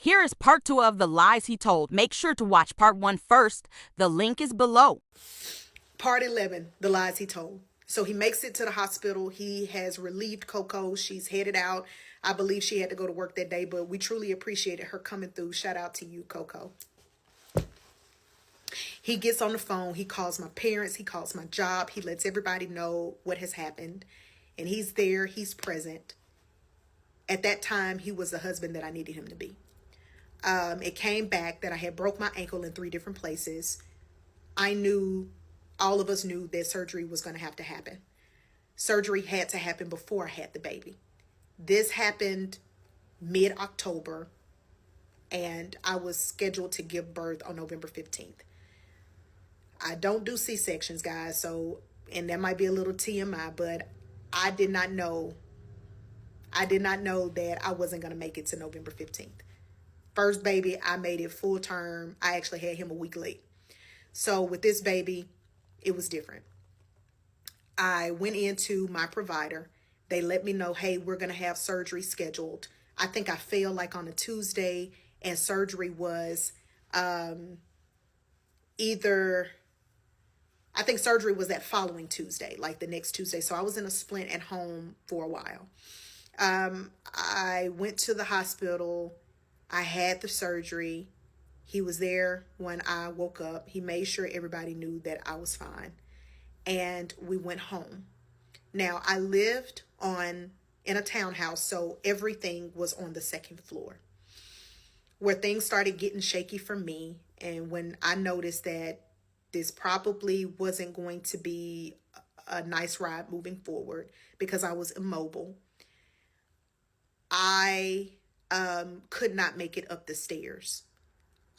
Here is part 2 of The Lies He Told. Make sure to watch part 1 first. The link is below. Part 11, The Lies He Told. So he makes it to the hospital. He has relieved Coco. She's headed out. I believe she had to go to work that day, but we truly appreciated her coming through. Shout out to you, Coco. He gets on the phone. He calls my parents. He calls my job. He lets everybody know what has happened. And he's there. He's present. At that time, he was the husband that I needed him to be. It came back that I had broke my ankle in 3 different places. I knew, all of us knew that surgery was going to have to happen. Surgery had to happen before I had the baby. This happened mid-October, and I was scheduled to give birth on November 15th. I don't do C-sections, guys, so, and that might be a little TMI, but I did not know that I wasn't going to make it to November 15th. First baby, I made it full term. I actually had him a week late. So with this baby, it was different. I went into my provider. They let me know, hey, we're going to have surgery scheduled. I think I fell like on a Tuesday, and surgery was I think surgery was that following Tuesday, like the next Tuesday. So I was in a splint at home for a while. I went to the hospital. I had the surgery. He was there when I woke up. He made sure everybody knew that I was fine. And we went home. Now, I lived in a townhouse, so everything was on the 2nd floor. Where things started getting shaky for me, and when I noticed that this probably wasn't going to be a nice ride moving forward because I was immobile, I could not make it up the stairs.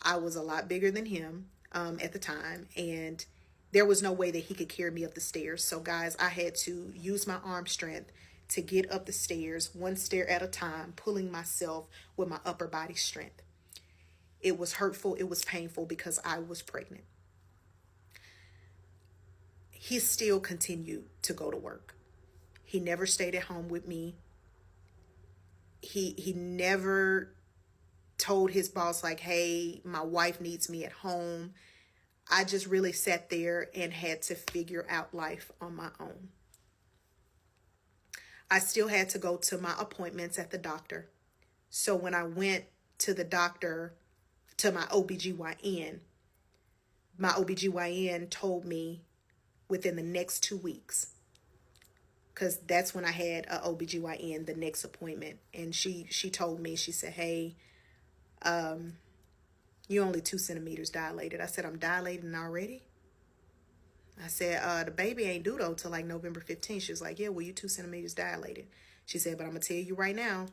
I was a lot bigger than him at the time, and there was no way that he could carry me up the stairs. So guys, I had to use my arm strength to get up the stairs, 1 stair at a time, pulling myself with my upper body strength. It was hurtful. It was painful because I was pregnant. He still continued to go to work. He never stayed at home with me. He never told his boss, like, hey, my wife needs me at home. I just really sat there and had to figure out life on my own. I still had to go to my appointments at the doctor. So when I went to the doctor, to my OBGYN told me within the next 2 weeks, because that's when I had a OBGYN, the next appointment. And she told me, she said, hey, you're only 2 centimeters dilated. I said, I'm dilating already? I said, the baby ain't due though till like November 15th. She was like, yeah, well, you 2 centimeters dilated. She said, but I'm gonna tell you right now,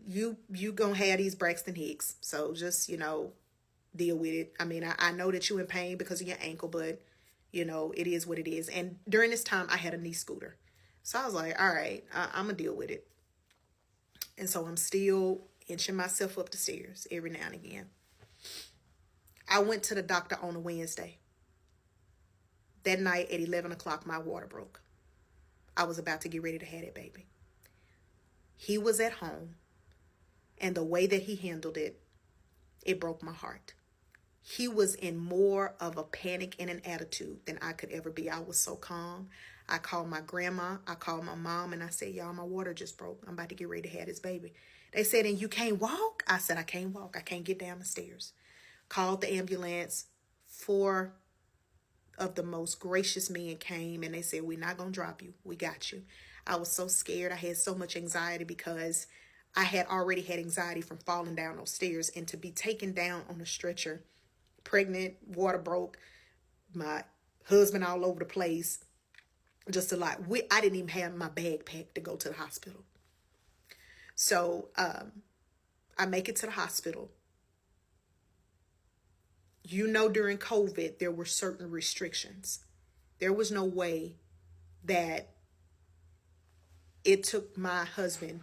you gonna have these Braxton Hicks. So just, deal with it. I mean, I know that you're in pain because of your ankle, but it is what it is. And during this time, I had a knee scooter. So I was like, all right, I'm going to deal with it. And so I'm still inching myself up the stairs every now and again. I went to the doctor on a Wednesday. That night at 11 o'clock, my water broke. I was about to get ready to have that baby. He was at home, and the way that he handled it, it broke my heart. He was in more of a panic and an attitude than I could ever be. I was so calm. I called my grandma. I called my mom, and I said, y'all, my water just broke. I'm about to get ready to have this baby. They said, and you can't walk? I said, I can't walk. I can't get down the stairs. Called the ambulance. 4 of the most gracious men came, and they said, we're not going to drop you. We got you. I was so scared. I had so much anxiety because I had already had anxiety from falling down those stairs, and to be taken down on a stretcher, pregnant, water broke, my husband all over the place, just a lot. I didn't even have my bag packed to go to the hospital. So I make it to the hospital. During COVID, there were certain restrictions. There was no way that it took my husband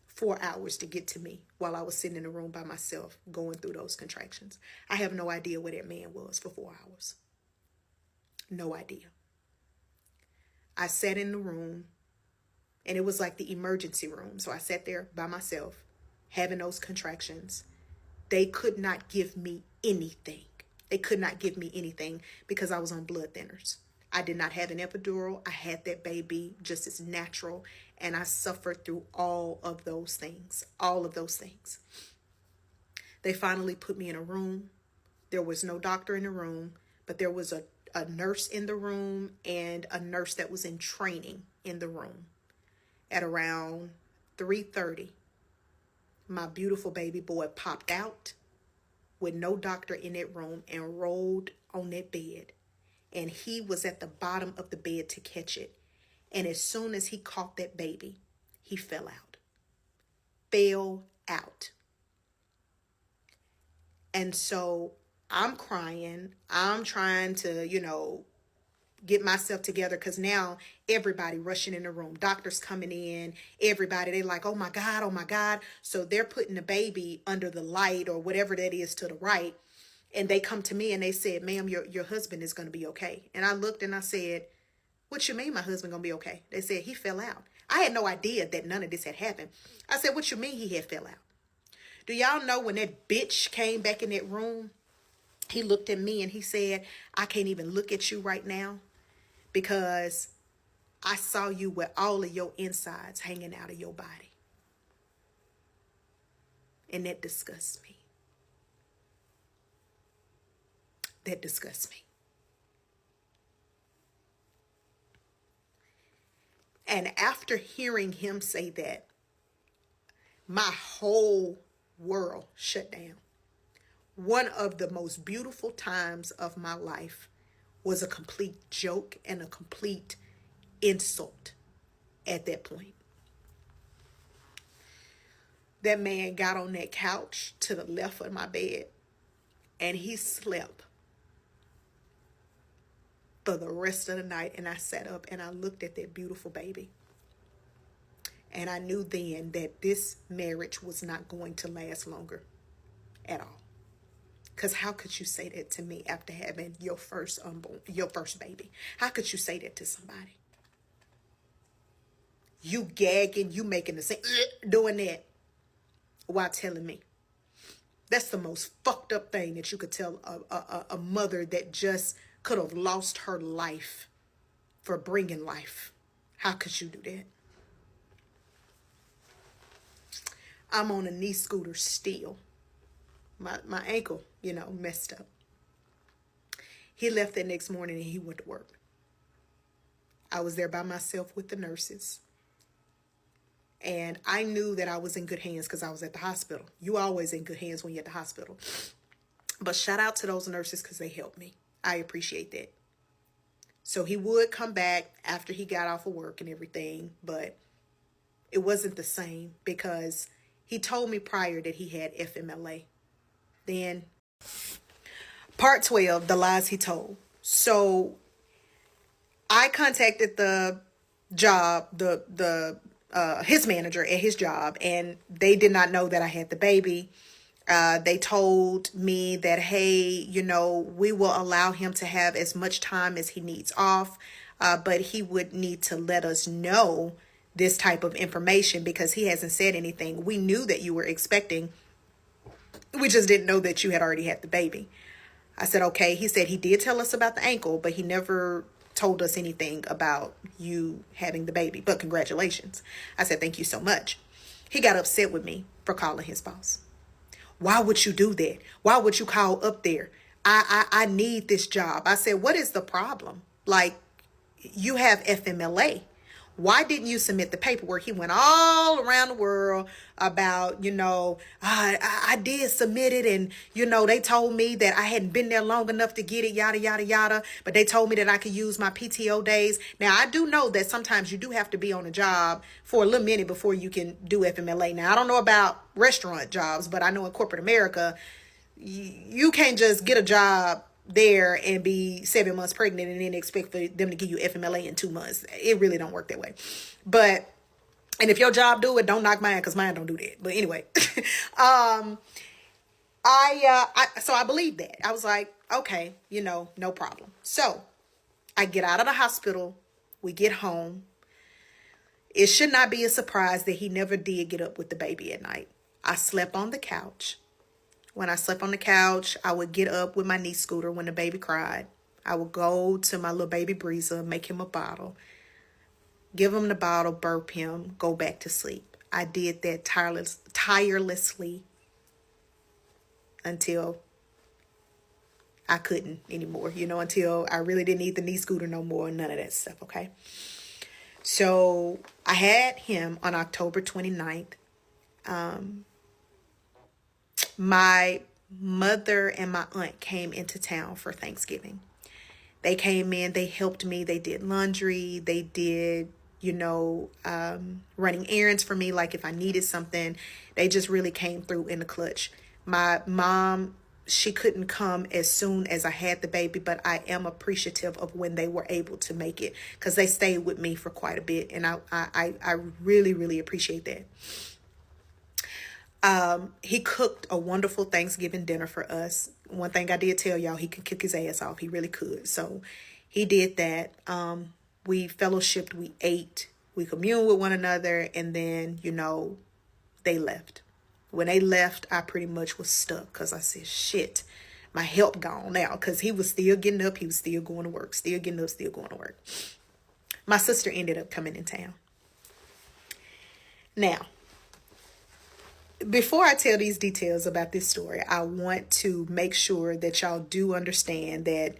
4 hours to get to me while I was sitting in a room by myself going through those contractions. I have no idea where that man was for 4 hours. No idea. I sat in the room, and it was like the emergency room. So I sat there by myself, having those contractions, they could not give me anything. They could not give me anything because I was on blood thinners. I did not have an epidural. I had that baby just as natural, and I suffered through all of those things. All of those things. They finally put me in a room. There was no doctor in the room, but there was a nurse in the room and a nurse that was in training in the room. At around 3:30, my beautiful baby boy popped out with no doctor in that room and rolled on that bed. And he was at the bottom of the bed to catch it. And as soon as he caught that baby, he fell out. Fell out. And so I'm crying. I'm trying to, get myself together, because now everybody rushing in the room, doctors coming in, everybody, they like, oh my God, oh my God. So they're putting the baby under the light or whatever that is to the right. And they come to me and they said, ma'am, your husband is going to be okay. And I looked and I said, what you mean my husband going to be okay? They said he fell out. I had no idea that none of this had happened. I said, what you mean he had fell out? Do y'all know when that bitch came back in that room, he looked at me and he said, I can't even look at you right now because I saw you with all of your insides hanging out of your body. And that disgusts me. That disgusts me. And after hearing him say that, my whole world shut down. One of the most beautiful times of my life was a complete joke and a complete insult at that point. That man got on that couch to the left of my bed and he slept for the rest of the night. And I sat up and I looked at that beautiful baby. And I knew then that this marriage was not going to last longer at all. Because how could you say that to me after having your first baby? How could you say that to somebody? You gagging, you making the same, doing that while telling me. That's the most fucked up thing that you could tell a mother that just could have lost her life for bringing life. How could you do that? I'm on a knee scooter still. My ankle, messed up. He left that next morning and he went to work. I was there by myself with the nurses. And I knew that I was in good hands because I was at the hospital. You always in good hands when you're at the hospital. But shout out to those nurses because they helped me. I appreciate that. So he would come back after he got off of work and everything. But it wasn't the same because he told me prior that he had FMLA. Then part 12, the lies he told. So I contacted the job, his manager at his job, and they did not know that I had the baby. They told me that, hey, we will allow him to have as much time as he needs off, but he would need to let us know this type of information because he hasn't said anything. We knew that you were expecting. We just didn't know that you had already had the baby. I said, okay. He said he did tell us about the ankle, but he never told us anything about you having the baby. But congratulations. I said, thank you so much. He got upset with me for calling his boss. Why would you do that? Why would you call up there? I need this job. I said, what is the problem? Like, you have FMLA. Why didn't you submit the paperwork? He went all around the world about, I did submit it. And, they told me that I hadn't been there long enough to get it, yada, yada, yada. But they told me that I could use my PTO days. Now, I do know that sometimes you do have to be on a job for a little minute before you can do FMLA. Now, I don't know about restaurant jobs, but I know in corporate America, you can't just get a job there and be 7 months pregnant and then expect for them to give you FMLA in 2 months. It really don't work that way. But, and if your job do it, don't knock mine because mine don't do that. But anyway, so I believed that. I was like, okay, no problem. So I get out of the hospital. We get home. It should not be a surprise that he never did get up with the baby at night. I slept on the couch. When I slept on the couch, I would get up with my knee scooter when the baby cried. I would go to my little baby Breezer, make him a bottle, give him the bottle, burp him, go back to sleep. I did that tirelessly until I couldn't anymore, until I really didn't need the knee scooter no more, none of that stuff, okay? So I had him on October 29th. My mother and my aunt came into town for Thanksgiving. They came in, they helped me, they did laundry, they did, running errands for me, like if I needed something. They just really came through in the clutch. My mom, she couldn't come as soon as I had the baby, but I am appreciative of when they were able to make it, because they stayed with me for quite a bit, and I really, really appreciate that. He cooked a wonderful Thanksgiving dinner for us. One thing I did tell y'all, he could kick his ass off. He really could. So he did that. We fellowshipped, we ate, we communed with one another, and then, they left. When they left, I pretty much was stuck, because I said, shit, my help gone now, because he was still getting up. He was still going to work, still getting up, still going to work. My sister ended up coming in town. Now, before I tell these details about this story, I want to make sure that y'all do understand that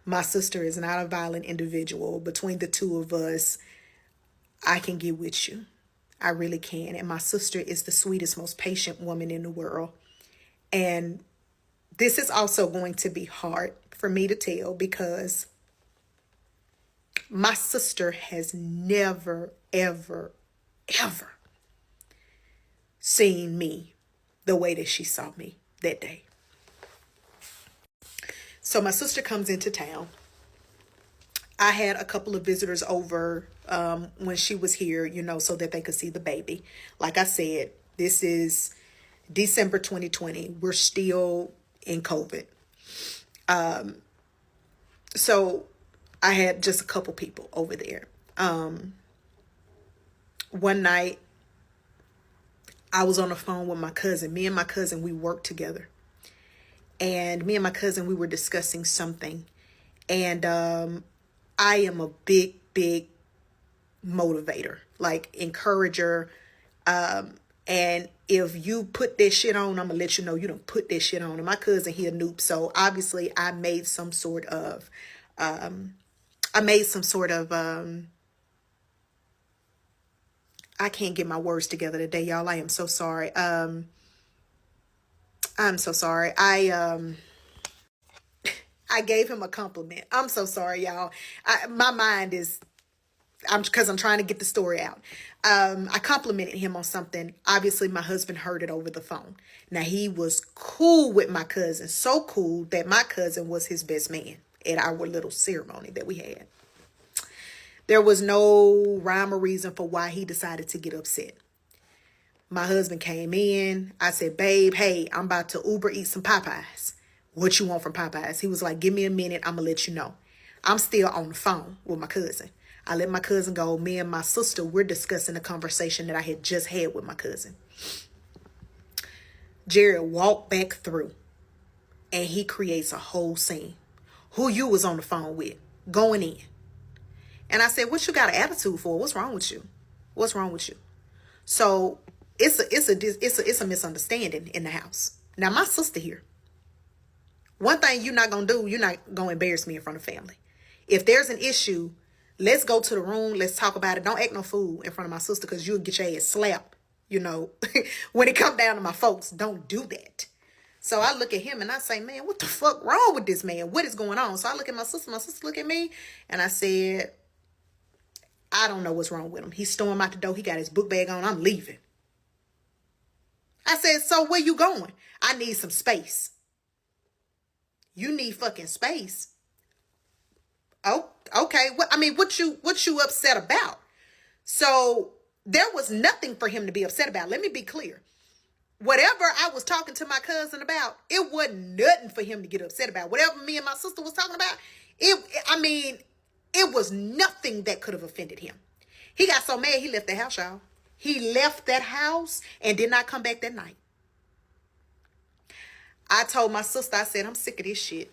my sister is not a violent individual. Between the two of us, I can get with you. I really can. And my sister is the sweetest, most patient woman in the world. And this is also going to be hard for me to tell, because my sister has never, ever, ever seen me the way that she saw me that day. So my sister comes into town. I had a couple of visitors over when she was here, so that they could see the baby. Like I said, this is December 2020. We're still in COVID. So I had just a couple people over there. One night, I was on the phone with my cousin. Me and my cousin, we worked together. And me and my cousin, we were discussing something. And I am a big, big motivator, like encourager. And if you put this shit on, I'm going to let you know you don't put this shit on. And my cousin, he a noob. So obviously I made some sort of, I can't get my words together today, y'all. I am so sorry. I'm so sorry. I gave him a compliment. I'm so sorry, y'all. My mind is, because I'm trying to get the story out. I complimented him on something. Obviously, my husband heard it over the phone. Now, he was cool with my cousin. So cool that my cousin was his best man at our little ceremony that we had. There was no rhyme or reason for why he decided to get upset. My husband came in. I said, babe, hey, I'm about to Uber eat some Popeyes. What you want from Popeyes? He was like, give me a minute. I'm going to let you know. I'm still on the phone with my cousin. I let my cousin go. Me and my sister, we're discussing the conversation that I had just had with my cousin. Jared walked back through, and he creates a whole scene. Who you was on the phone with, going in. And I said, what you got an attitude for? What's wrong with you? What's wrong with you? So it's a misunderstanding in the house. Now, my sister here. One thing you're not going to do, you're not going to embarrass me in front of family. If there's an issue, let's go to the room. Let's talk about it. Don't act no fool in front of my sister, because you'll get your ass slapped, when it come down to my folks. Don't do that. So I look at him and I say, man, what the fuck wrong with this man? What is going on? So I look at my sister look at me, and I said, I don't know what's wrong with him. He stormed out the door. He got his book bag on. I'm leaving. I said, so where you going? I need some space. You need fucking space. Oh, okay. What you upset about? So there was nothing for him to be upset about. Let me be clear. Whatever I was talking to my cousin about, it wasn't nothing for him to get upset about. Whatever me and my sister was talking about, it was nothing that could have offended him. He got so mad, he left the house, y'all. He left that house and did not come back that night. I told my sister, I said, I'm sick of this shit.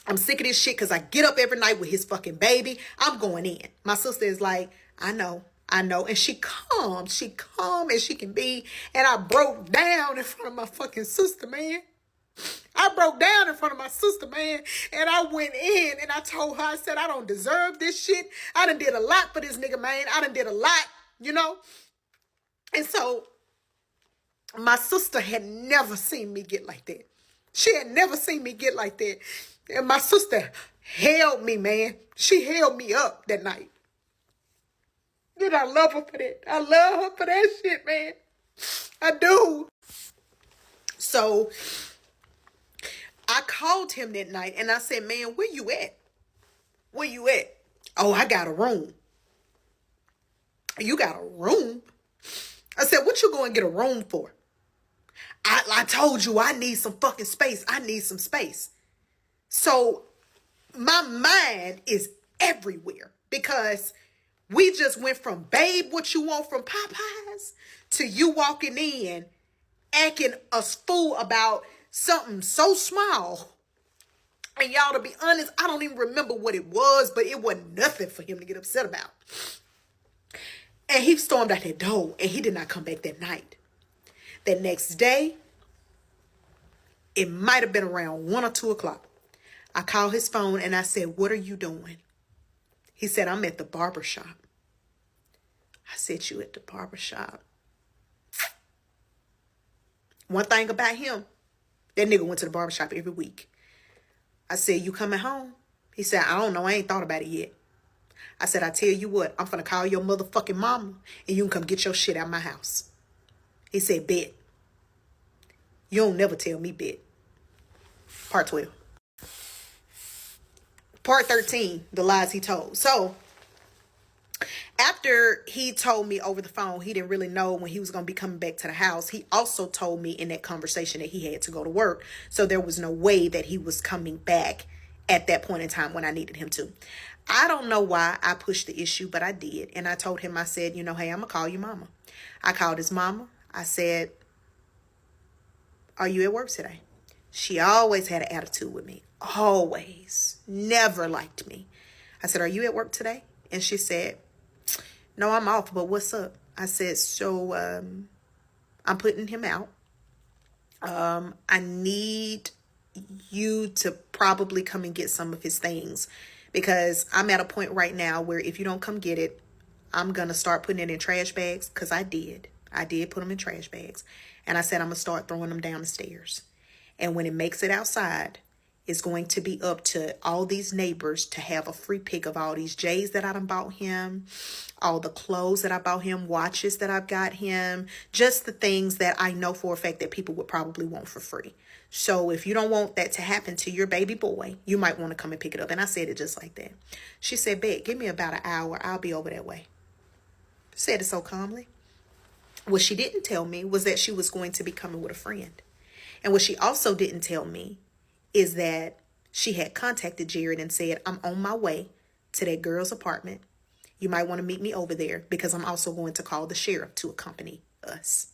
I'm sick of this shit because I get up every night with his fucking baby. I'm going in. My sister is like, I know. And she calm as she can be. And I broke down in front of my fucking sister, man. I broke down in front of my sister, man. And I went in and I told her, I said, I don't deserve this shit. I done did a lot for this nigga, man. I done did a lot, you know. And so my sister had never seen me get like that. She had never seen me get like that. And my sister held me, man. She held me up that night. And I love her for that. I love her for that shit, man. I do. So I called him that night and I said, man, where you at? Where you at? Oh, I got a room. You got a room? I said, what you going to get a room for? I told you I need some fucking space. I need some space. So my mind is everywhere because we just went from babe, what you want from Popeyes, to you walking in, acting a fool about something so small. And y'all, to be honest, I don't even remember what it was, but it wasn't nothing for him to get upset about. And he stormed out that door and he did not come back that night. That next day, it might have been around 1 or 2 o'clock. I called his phone and I said, what are you doing? He said, I'm at the barber shop. I said, you at the barber shop? One thing about him, that nigga went to the barber shop every week. I said, you coming home? He said, I don't know. I ain't thought about it yet. I said, I tell you what, I'm finna call your motherfucking mama and you can come get your shit out of my house. He said, bet. You don't never tell me bet. Part 12. Part 13, the lies he told. So after he told me over the phone, he didn't really know when he was going to be coming back to the house. He also told me in that conversation that he had to go to work. So there was no way that he was coming back at that point in time when I needed him to. I don't know why I pushed the issue, but I did. And I told him, I said, you know, hey, I'm going to call your mama. I called his mama. I said, are you at work today? She always had an attitude with me. Always. Never liked me. I said, are you at work today? And she said, no, I'm off, but what's up? I said, so I'm putting him out. I need you to probably come and get some of his things because I'm at a point right now where if you don't come get it, I'm going to start putting it in trash bags because I did put them in trash bags. And I said, I'm going to start throwing them down the stairs. And when it makes it outside, it's going to be up to all these neighbors to have a free pick of all these J's that I done bought him, all the clothes that I bought him, watches that I've got him, just the things that I know for a fact that people would probably want for free. So if you don't want that to happen to your baby boy, you might want to come and pick it up. And I said it just like that. She said, bet, give me about an hour. I'll be over that way. Said it so calmly. What she didn't tell me was that she was going to be coming with a friend. And what she also didn't tell me is that she had contacted Jared and said, I'm on my way to that girl's apartment. You might want to meet me over there because I'm also going to call the sheriff to accompany us.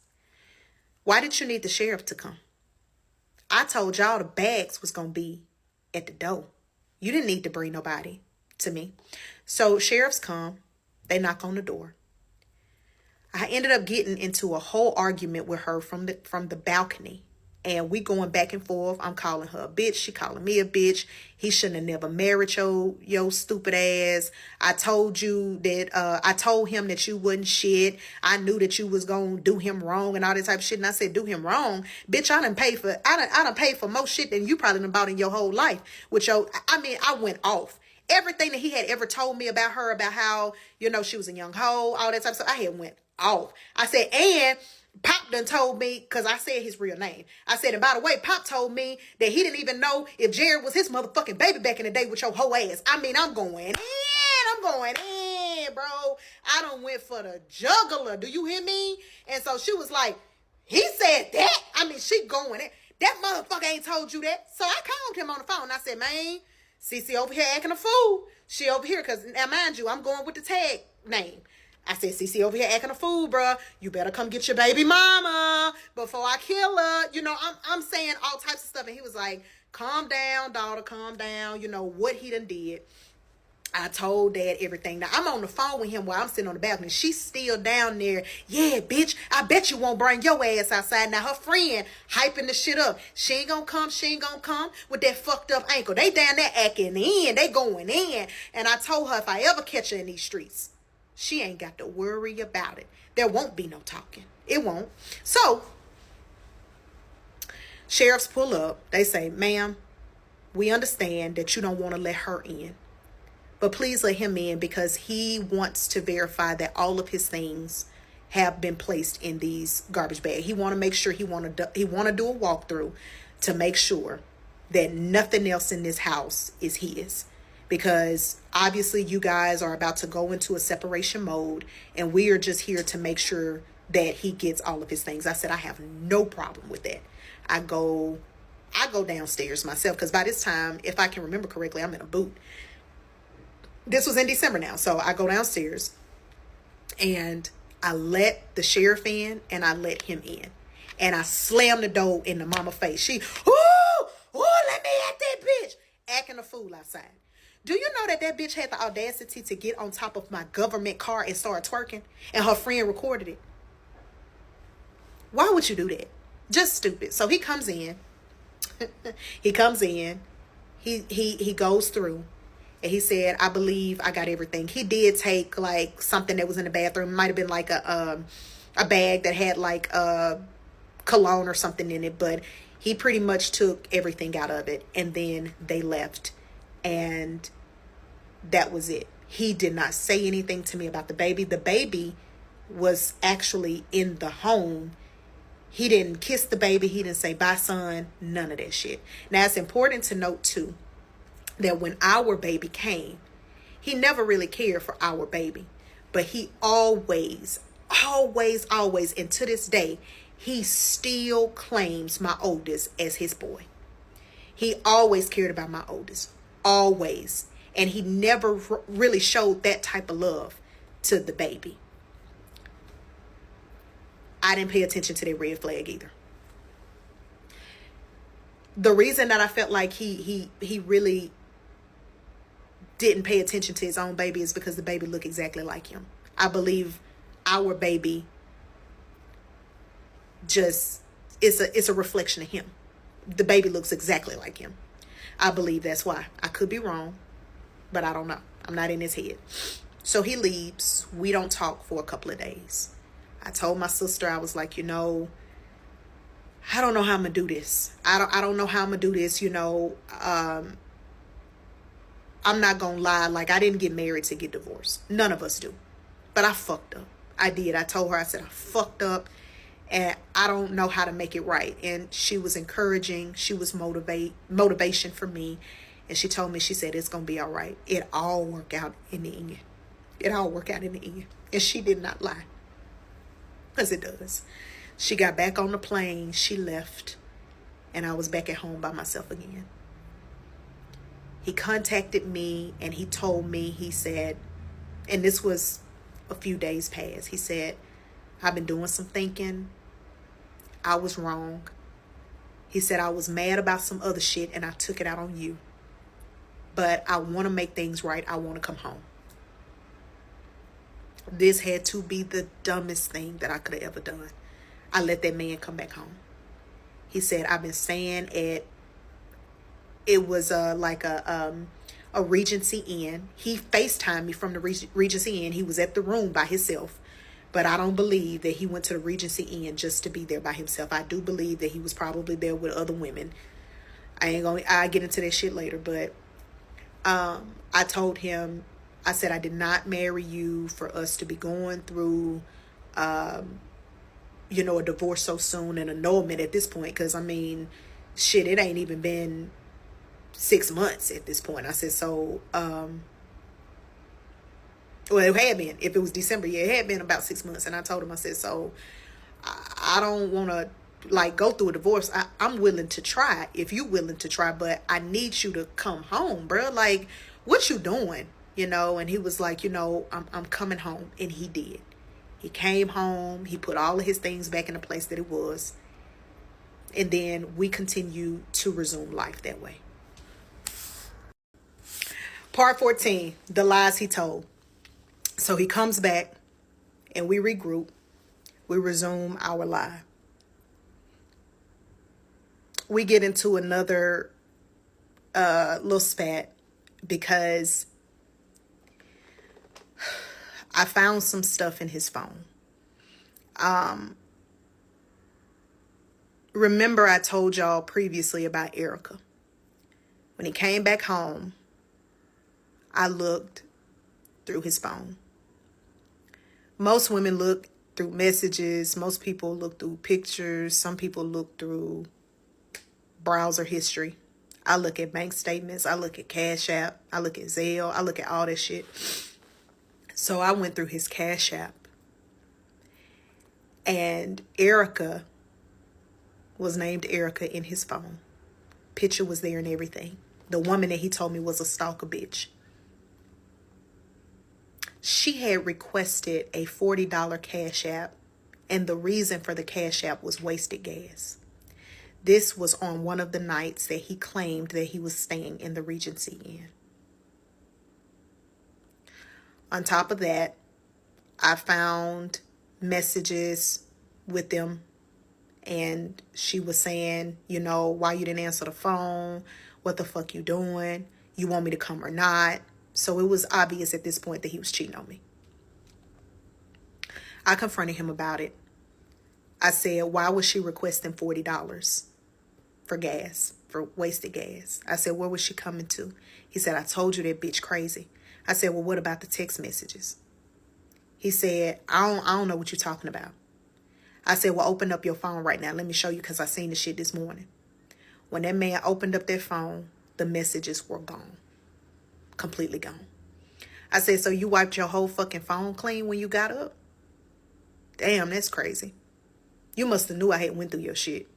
Why did you need the sheriff to come? I told y'all the bags was going to be at the door. You didn't need to bring nobody to me. So sheriffs come. They knock on the door. I ended up getting into a whole argument with her from the balcony. And we going back and forth. I'm calling her a bitch. She calling me a bitch. He shouldn't have never married your stupid ass. I told you that, I told him that you wasn't shit. I knew that you was going to do him wrong and all that type of shit. And I said, do him wrong? Bitch, I done paid for more shit than you probably done bought in your whole life. I went off. Everything that he had ever told me about her, about how, you know, she was a young hoe, all that type of stuff, I had went off. I said, and Pop done told me, because I said his real name. I said, and by the way, Pop told me that he didn't even know if Jared was his motherfucking baby back in the day with your hoe ass. I'm going in, bro. I done went for the juggler. Do you hear me? And so she was like, he said that? She going in. That motherfucker ain't told you that. So I called him on the phone. I said, man, Cece over here acting a fool. She over here, because now mind you, I'm going with the tag name. I said, CC over here acting a fool, bruh. You better come get your baby mama before I kill her. You know, I'm saying all types of stuff. And he was like, calm down, daughter, calm down. You know, what he done did. I told Dad everything. Now, I'm on the phone with him while I'm sitting on the balcony. She's still down there. Yeah, bitch, I bet you won't bring your ass outside. Now, her friend hyping the shit up. She ain't gonna come. She ain't gonna come with that fucked up ankle. They down there acting in. They going in. And I told her if I ever catch her in these streets, she ain't got to worry about it. There won't be no talking. It won't. So, sheriffs pull up. They say, ma'am, we understand that you don't want to let her in. But please let him in because he wants to verify that all of his things have been placed in these garbage bags. He want to make sure he want to do a walkthrough to make sure that nothing else in this house is his. Because obviously you guys are about to go into a separation mode and we are just here to make sure that he gets all of his things. I said, I have no problem with that. I go downstairs myself because by this time, if I can remember correctly, I'm in a boot. This was in December now. So I go downstairs and I let the sheriff in and I let him in. And I slam the door in the mama face. She, let me at that bitch. Acting a fool outside. Do you know that bitch had the audacity to get on top of my government car and start twerking? And her friend recorded it. Why would you do that? Just stupid. So he comes in. He comes in. He goes through. And he said, I believe I got everything. He did take like something that was in the bathroom. It might have been like a bag that had like a cologne or something in it. But he pretty much took everything out of it. And then they left. And that was it. He did not say anything to me about the baby. The baby was actually in the home. He didn't kiss the baby. He didn't say, bye, son. None of that shit. Now, it's important to note, too, that when our baby came, he never really cared for our baby. But he always, and to this day, he still claims my oldest as his boy. He always cared about my oldest. Always. And he never really showed that type of love to the baby. I didn't pay attention to that red flag either. The reason that I felt like he really didn't pay attention to his own baby is because the baby looked exactly like him. I believe our baby just it's a reflection of him. The baby looks exactly like him. I believe that's why. I could be wrong, but I don't know. I'm not in his head. So he leaves. We don't talk for a couple of days. I told my sister, I was like, I don't know how I'm gonna do this. I don't know how I'm gonna do this. I'm not gonna lie. Like, I didn't get married to get divorced. None of us do. But I fucked up. I did. I told her, I said, I fucked up and I don't know how to make it right. And she was encouraging. She was motivation for me. And she told me, she said, it's gonna be all right. It all work out in the end. It all work out in the end. And she did not lie. Because it does. She got back on the plane. She left. And I was back at home by myself again. He contacted me and he told me, he said, and this was a few days past, he said, I've been doing some thinking. I was wrong. He said, I was mad about some other shit and I took it out on you. But I want to make things right. I want to come home. This had to be the dumbest thing that I could have ever done. I let that man come back home. He said, I've been staying at, it was like a Regency Inn. He FaceTimed me from the Regency Inn. He was at the room by himself. But I don't believe that he went to the Regency Inn just to be there by himself. I do believe that he was probably there with other women. I'll get into that shit later. But I told him, I said, I did not marry you for us to be going through, a divorce so soon, and annulment at this point. Because, shit, it ain't even been 6 months at this point. I said, so, it had been. If it was December, yeah, it had been about 6 months. And I told him, I said, so, I don't want to, go through a divorce. I'm willing to try if you willing to try, but I need you to come home, bro. Like, what you doing? you know, and he was like, you know, I'm coming home. And he did. He came home. He put all of his things back in the place that it was. And then we continue to resume life that way. Part 14, the lies he told. So he comes back and we regroup. We resume our lie. We get into another little spat because I found some stuff in his phone. Remember I told y'all previously about Erica. When he came back home, I looked through his phone. Most women look through messages. Most people look through pictures. Some people look through browser history. I look at bank statements. I look at Cash App. I look at Zelle. I look at all that shit. So I went through his Cash App. And Erica was named Erica in his phone. Picture was there and everything. The woman that he told me was a stalker bitch. She had requested a $40 Cash App, and the reason for the Cash App was wasted gas. This was on one of the nights that he claimed that he was staying in the Regency Inn. On top of that, I found messages with them, and she was saying, you know, why you didn't answer the phone? What the fuck you doing? You want me to come or not? So it was obvious at this point that he was cheating on me. I confronted him about it. I said, why was she requesting $40 for gas, for wasted gas? I said, where was she coming to? He said, I told you that bitch crazy. I said, well, what about the text messages? He said, I don't know what you're talking about. I said, well, open up your phone right now. Let me show you, because I seen the shit this morning. When that man opened up that phone, the messages were gone. Completely gone. I said, so you wiped your whole fucking phone clean when you got up? Damn, that's crazy. You must have knew I had went through your shit.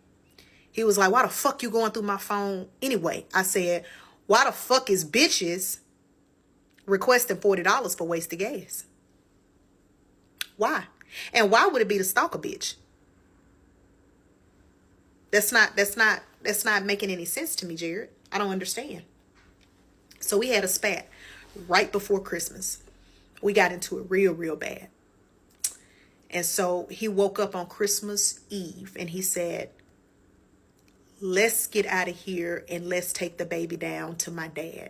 He was like, why the fuck you going through my phone anyway? I said, why the fuck is bitches requesting $40 for wasted gas? Why? And why would it be the stalker bitch? That's not making any sense to me, Jared. I don't understand. So we had a spat right before Christmas. We got into it real bad. And so he woke up on Christmas Eve and he said, let's get out of here and let's take the baby down to my dad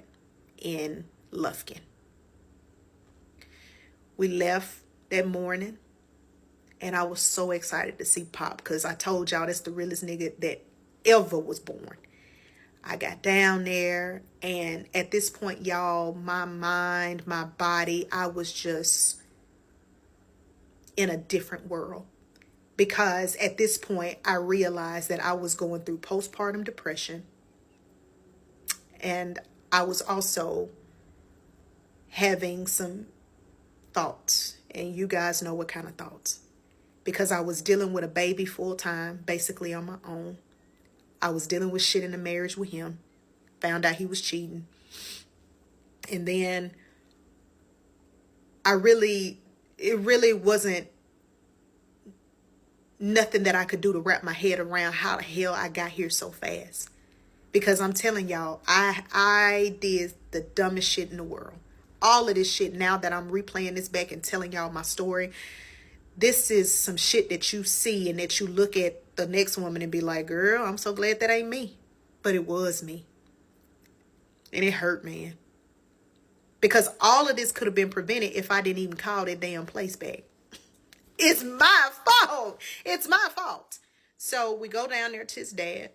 in Lufkin. We left that morning and I was so excited to see Pop, because I told y'all that's the realest nigga that ever was born. I got down there, and at this point, y'all, my mind, my body, I was just in a different world. Because at this point, I realized that I was going through postpartum depression. And I was also having some thoughts. And you guys know what kind of thoughts. Because I was dealing with a baby full time, basically on my own. I was dealing with shit in the marriage with him. Found out he was cheating. And then it really wasn't nothing that I could do to wrap my head around how the hell I got here so fast. Because I'm telling y'all, I did the dumbest shit in the world. All of this shit, now that I'm replaying this back and telling y'all my story, this is some shit that you see and that you look at the next woman and be like, girl, I'm so glad that ain't me. But it was me. And it hurt, man. Because all of this could have been prevented if I didn't even call that damn place back. It's my fault. It's my fault. So we go down there to his dad.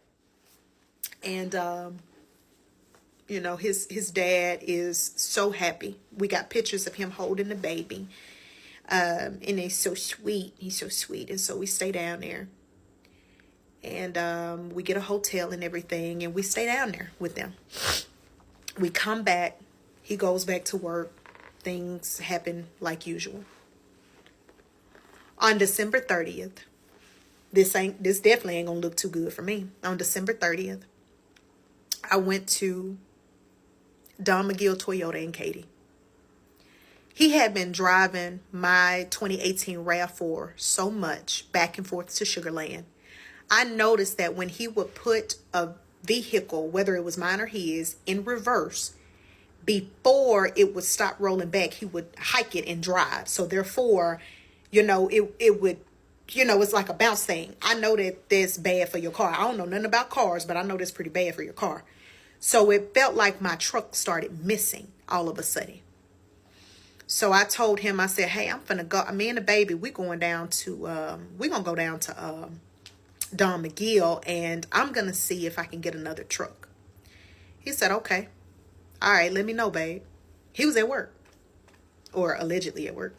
And, you know, his dad is so happy. We got pictures of him holding the baby. And he's so sweet. He's so sweet. And so we stay down there. And we get a hotel and everything. And we stay down there with them. We come back. He goes back to work. Things happen like usual. On December 30th, this definitely ain't gonna look too good for me. On December 30th, I went to Don McGill Toyota in Katy. He had been driving my 2018 RAV4 so much back and forth to Sugar Land. I noticed that when he would put a vehicle, whether it was mine or his, in reverse, before it would stop rolling back, he would hike it and drive. So therefore, it would, it's like a bounce thing. I know that that's bad for your car. I don't know nothing about cars, but I know that's pretty bad for your car. So it felt like my truck started missing all of a sudden. So I told him, I said, hey, I'm finna go. Me and the baby, we're going to go down to Don McGill, and I'm going to see if I can get another truck. He said, okay. All right, let me know, babe. He was at work, or allegedly at work.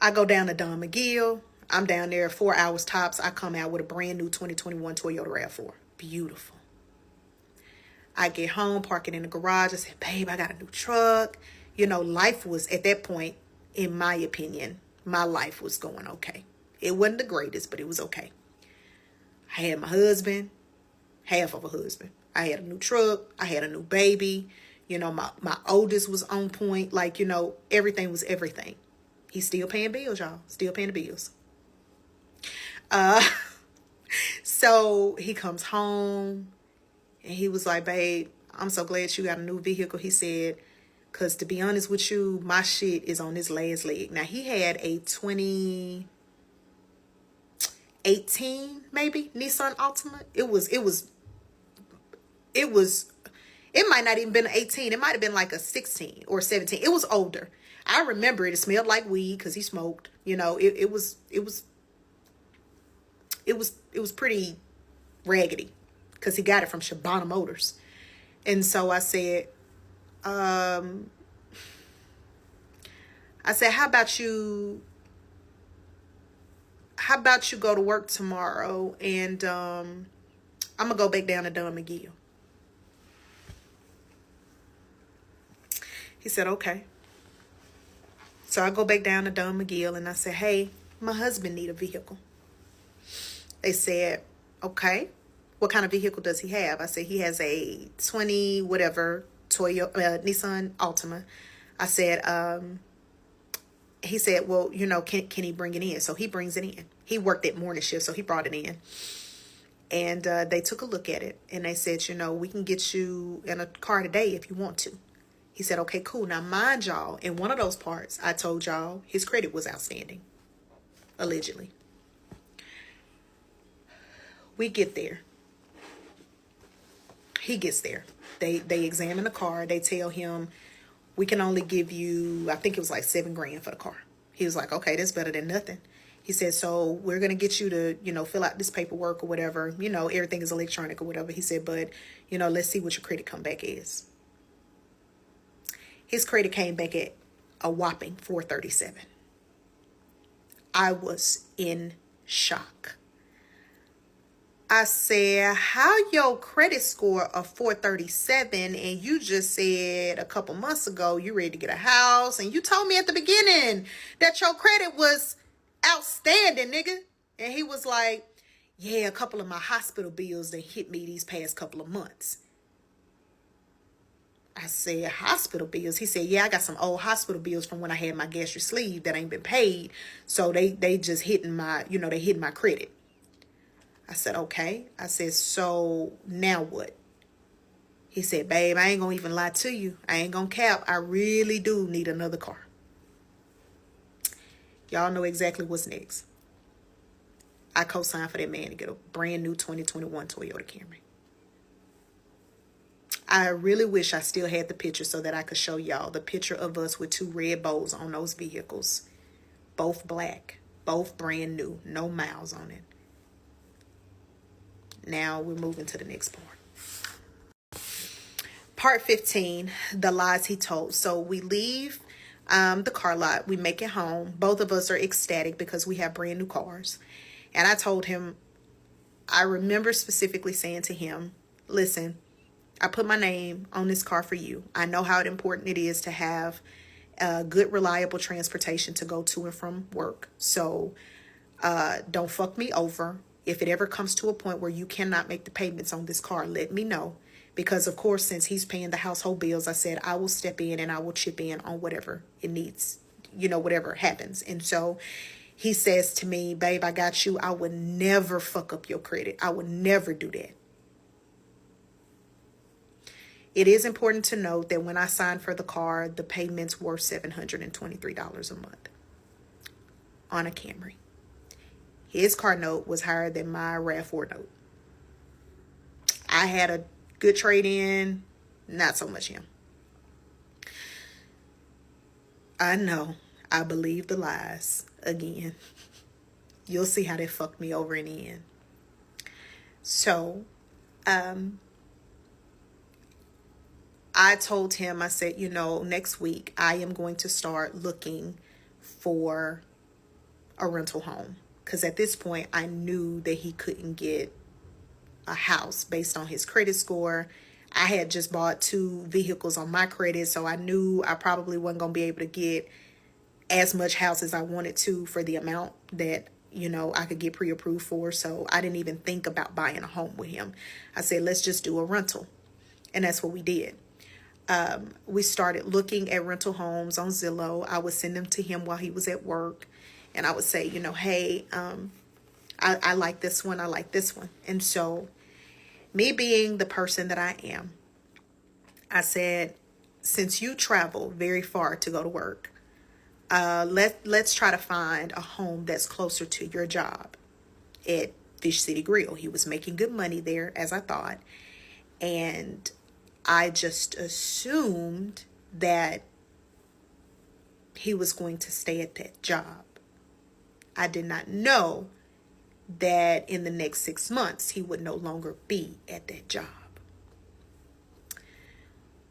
I go down to Don McGill. I'm down there 4 hours tops. I come out with a brand new 2021 Toyota RAV4. Beautiful. I get home, park it in the garage. I said, babe, I got a new truck. Life was, at that point, in my opinion, my life was going okay. It wasn't the greatest, but it was okay. I had my husband, half of a husband. I had a new truck. I had a new baby. My oldest was on point. Like, everything was everything. He's still paying bills, y'all. Still paying the bills. So he comes home and he was like, babe, I'm so glad you got a new vehicle. He said, because to be honest with you, my shit is on this last leg. Now, he had a 2018, maybe, Nissan Altima. It might not even been an 18. It might have been like a 16 or 17. It was older. I remember it. It smelled like weed because he smoked. It was pretty raggedy because he got it from Shabana Motors. And so I said, how about you go to work tomorrow, and I'm gonna go back down to Don McGill. He said, okay. So I go back down to Don McGill and I said, hey, my husband need a vehicle. They said, okay. What kind of vehicle does he have? I said, he has a 20 whatever Toyota Nissan Altima. I said, he said, well, can he bring it in? So he brings it in. He worked at morning shift, so he brought it in. And they took a look at it and they said, we can get you in a car today if you want to. He said, okay, cool. Now, mind y'all, in one of those parts, I told y'all his credit was outstanding, allegedly. We get there. He gets there. They examine the car. They tell him, we can only give you, I think it was like $7,000 for the car. He was like, okay, that's better than nothing. He said, so we're going to get you to, fill out this paperwork or whatever. Everything is electronic or whatever. He said, but, let's see what your credit comeback is. His credit came back at a whopping 437. I was in shock. I said, how your credit score of 437 and you just said a couple months ago you ready to get a house and you told me at the beginning that your credit was outstanding, nigga. And he was like, yeah, a couple of my hospital bills that hit me these past couple of months. I said, hospital bills? He said, yeah, I got some old hospital bills from when I had my gastric sleeve that ain't been paid. So they just hitting my, they hitting my credit. I said, okay. I said, so now what? He said, babe, I ain't gonna even lie to you. I ain't gonna cap. I really do need another car. Y'all know exactly what's next. I co-signed for that man to get a brand new 2021 Toyota Camry. I really wish I still had the picture so that I could show y'all the picture of us with 2 red bows on those vehicles. Both black, both brand new, no miles on it. Now we're moving to the next part. Part 15, the lies he told. So we leave the car lot. We make it home. Both of us are ecstatic because we have brand new cars. And I told him, I remember specifically saying to him, listen, I put my name on this car for you. I know how important it is to have good, reliable transportation to go to and from work. So don't fuck me over. If it ever comes to a point where you cannot make the payments on this car, let me know, Because, of course, since he's paying the household bills, I said, I will step in and I will chip in on whatever it needs, whatever happens. And so he says to me, babe, I got you. I would never fuck up your credit. I would never do that. It is important to note that when I signed for the car, the payments were $723 a month on a Camry. His car note was higher than my RAV4 note. I had a good trade-in, not so much him. I know, I believe the lies again. You'll see how they fucked me over in the end. So, I told him, I said, next week I am going to start looking for a rental home. Because at this point, I knew that he couldn't get a house based on his credit score. I had just bought 2 vehicles on my credit, so I knew I probably wasn't going to be able to get as much house as I wanted to for the amount that, I could get pre-approved for. So I didn't even think about buying a home with him. I said, let's just do a rental. And that's what we did. We started looking at rental homes on Zillow. I would send them to him while he was at work. And I would say, hey, I like this one. I like this one. And so me being the person that I am, I said, since you travel very far to go to work, let's try to find a home that's closer to your job at Fish City Grill. He was making good money there, as I thought. And I just assumed that he was going to stay at that job. I did not know that in the next 6 months, he would no longer be at that job.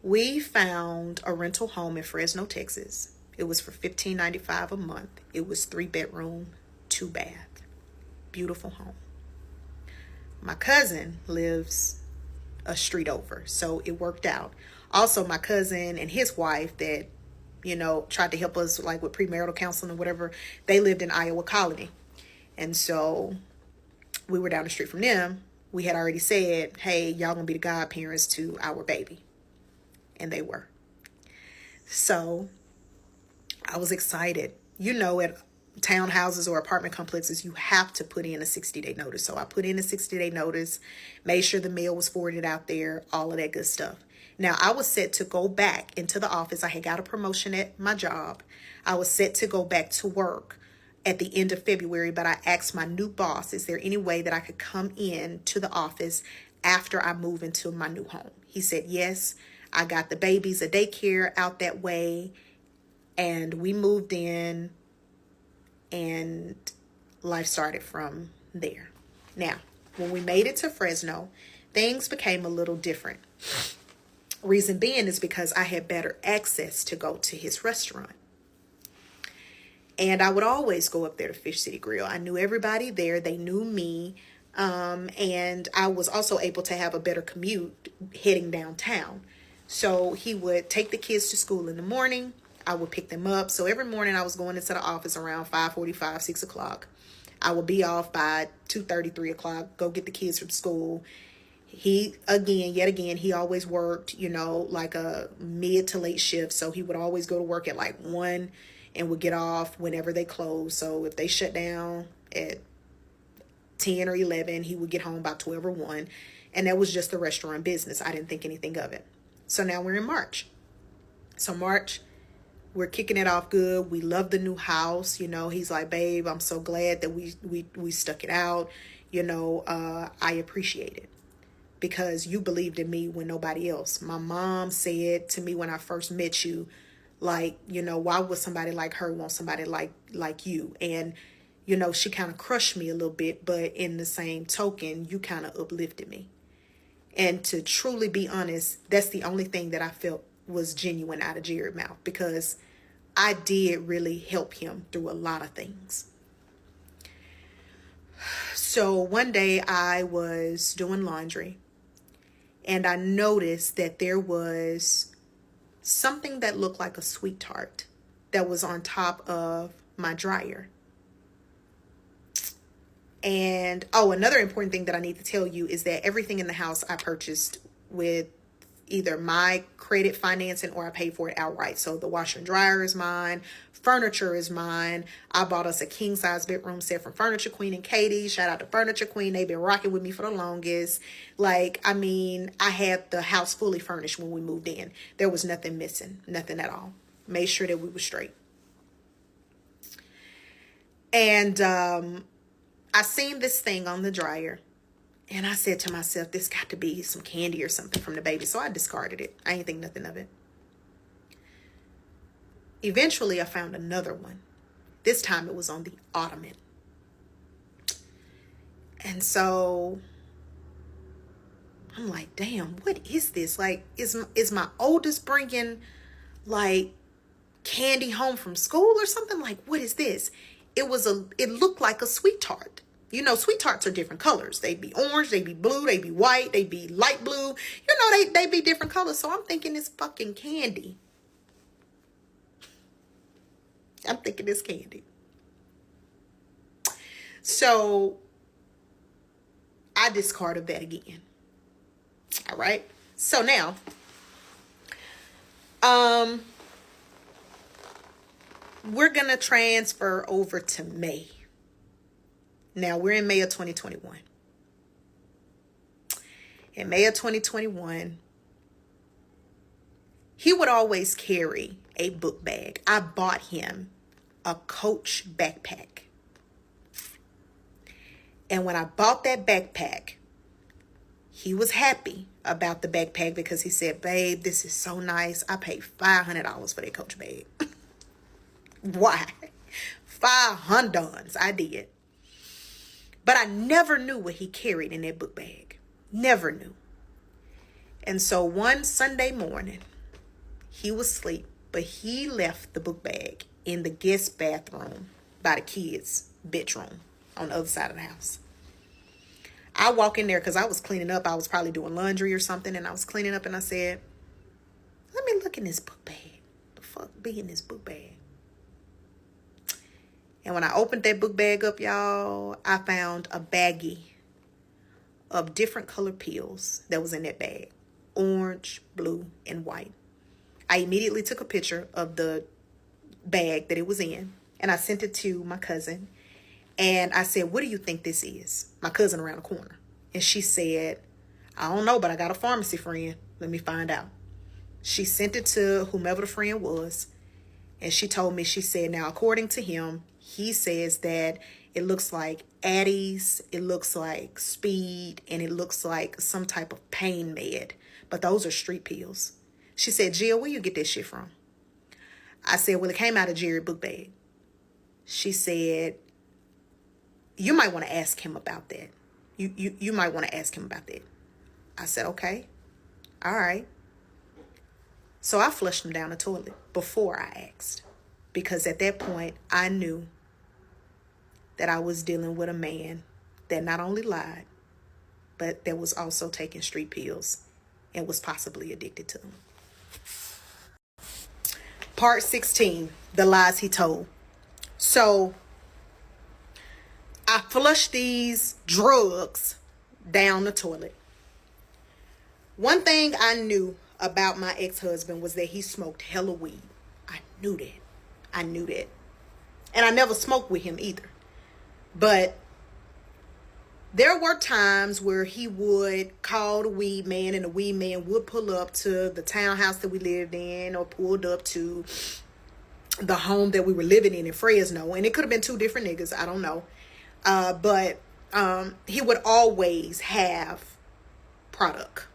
We found a rental home in Fresno, Texas. It was for $15.95 a month. It was 3-bedroom, 2-bath. Beautiful home. My cousin lives a street over, so it worked out. Also, my cousin and his wife that, tried to help us like with premarital counseling or whatever, they lived in Iowa Colony. And so we were down the street from them. We had already said, hey, y'all gonna be the godparents to our baby. And they were. So I was excited. At townhouses or apartment complexes, you have to put in a 60-day notice. So I put in a 60-day notice, made sure the mail was forwarded out there, all of that good stuff. Now, I was set to go back into the office. I had got a promotion at my job. I was set to go back to work at the end of February, but I asked my new boss, is there any way that I could come in to the office after I move into my new home? He said, yes. I got the babies a daycare out that way, and we moved in, and life started from there. Now, when we made it to Fresno, things became a little different. Reason being is because I had better access to go to his restaurant. And I would always go up there to Fish City Grill. I knew everybody there. They knew me. And I was also able to have a better commute heading downtown. So he would take the kids to school in the morning. I would pick them up. So every morning I was going into the office around 5:45, 6 o'clock. I would be off by 2:30, 3 o'clock, go get the kids from school. He, yet again, he always worked, like a mid to late shift. So he would always go to work at like 1 and would get off whenever they closed. So if they shut down at 10 or 11, he would get home by 12 or 1. And that was just the restaurant business. I didn't think anything of it. So now we're in March. So March, we're kicking it off good. We love the new house. He's like, babe, I'm so glad that we stuck it out. I appreciate it because you believed in me when nobody else. My mom said to me when I first met you, like, why would somebody like her want somebody like you? And, she kind of crushed me a little bit, but in the same token, you kind of uplifted me. And to truly be honest, that's the only thing that I felt was genuine out of Jared's mouth, because I did really help him through a lot of things. So one day I was doing laundry and I noticed that there was something that looked like a sweet tart that was on top of my dryer. And another important thing that I need to tell you is that everything in the house I purchased with either my credit financing or I pay for it outright. So the washer and dryer is mine. Furniture is mine. I bought us a king size bedroom set from Furniture Queen and Katie. Shout out to Furniture Queen. They've been rocking with me for the longest. Like, I mean, I had the house fully furnished when we moved in. There was nothing missing, nothing at all. Made sure that we were straight. And I seen this thing on the dryer. And I said to myself, this got to be some candy or something from the baby. So I discarded it. I ain't think nothing of it. Eventually, I found another one. This time it was on the ottoman. And so I'm like, damn, what is this? Like, is my oldest bringing like candy home from school or something? Like, what is this? It looked like a sweet tart. You know, sweet tarts are different colors. They be orange, they be blue, they be white, they be light blue. You know, they be different colors. So I'm thinking it's fucking candy. I'm thinking it's candy. So I discarded that again. All right. So now, we're going to transfer over to May. Now we're in May of 2021. In May of 2021, he would always carry a book bag. I bought him a Coach backpack. And when I bought that backpack, he was happy about the backpack because he said, babe, this is so nice. I paid $500 for that Coach bag. Why? $500. I did. But I never knew what he carried in that book bag. Never knew. And so one Sunday morning, he was asleep, but he left the book bag in the guest bathroom by the kids' bedroom on the other side of the house. I walk in there because I was cleaning up. I was probably doing laundry or something, and I was cleaning up, and I said, let me look in this book bag. The fuck be in this book bag? And when I opened that book bag up, y'all, I found a baggie of different color pills that was in that bag. Orange, blue, and white. I immediately took a picture of the bag that it was in, and I sent it to my cousin. And I said, what do you think this is? My cousin around the corner. And she said, I don't know, but I got a pharmacy friend. Let me find out. She sent it to whomever the friend was. And she told me, she said, now, according to him, he says that it looks like Addie's, it looks like Speed, and it looks like some type of pain med. But those are street pills. She said, Jill, where you get this shit from? I said, well, it came out of Jerry's book bag. She said, you might want to ask him about that. You might want to ask him about that. I said, okay. All right. So I flushed him down the toilet before I asked. Because at that point, I knew that I was dealing with a man that not only lied, but that was also taking street pills and was possibly addicted to them. Part 16, the lies he told. So I flushed these drugs down the toilet. One thing I knew about my ex-husband was that he smoked hella weed. I knew that. I knew that. And I never smoked with him either. But there were times where he would call the weed man, and the weed man would pull up to the townhouse that we lived in, or pulled up to the home that we were living in Fresno. And it could have been two different niggas. I don't know. But he would always have product.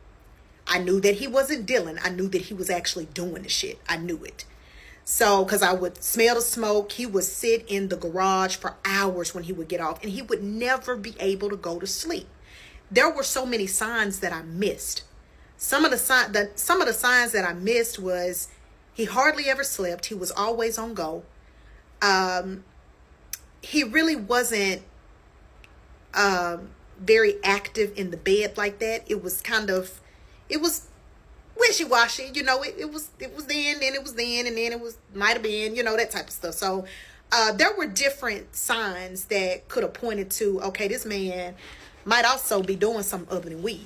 I knew that he wasn't dealing. I knew that he was actually doing the shit. I knew it. So, because I would smell the smoke, he would sit in the garage for hours when he would get off, and he would never be able to go to sleep. There were so many signs that I missed. Some of the signs that I missed was he hardly ever slept. He was always on go. He really wasn't very active in the bed like that. It was wishy-washy, you know. It was then it was then, and then it was might have been, you know, that type of stuff. So there were different signs that could have pointed to, okay, this man might also be doing something other than weed.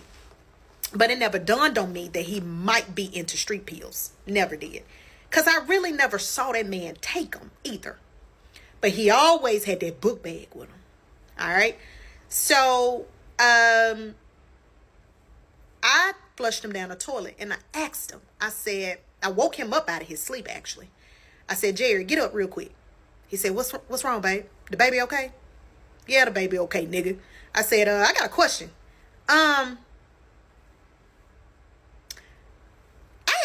But it never dawned on me that he might be into street pills. Never did. Because I really never saw that man take them either. But he always had that book bag with him. All right. So I flushed him down the toilet and I asked him. I said, I woke him up out of his sleep, actually. I said, Jerry, get up real quick. He said, what's wrong, babe? The baby okay? Yeah, the baby okay, nigga. I said, I got a question. I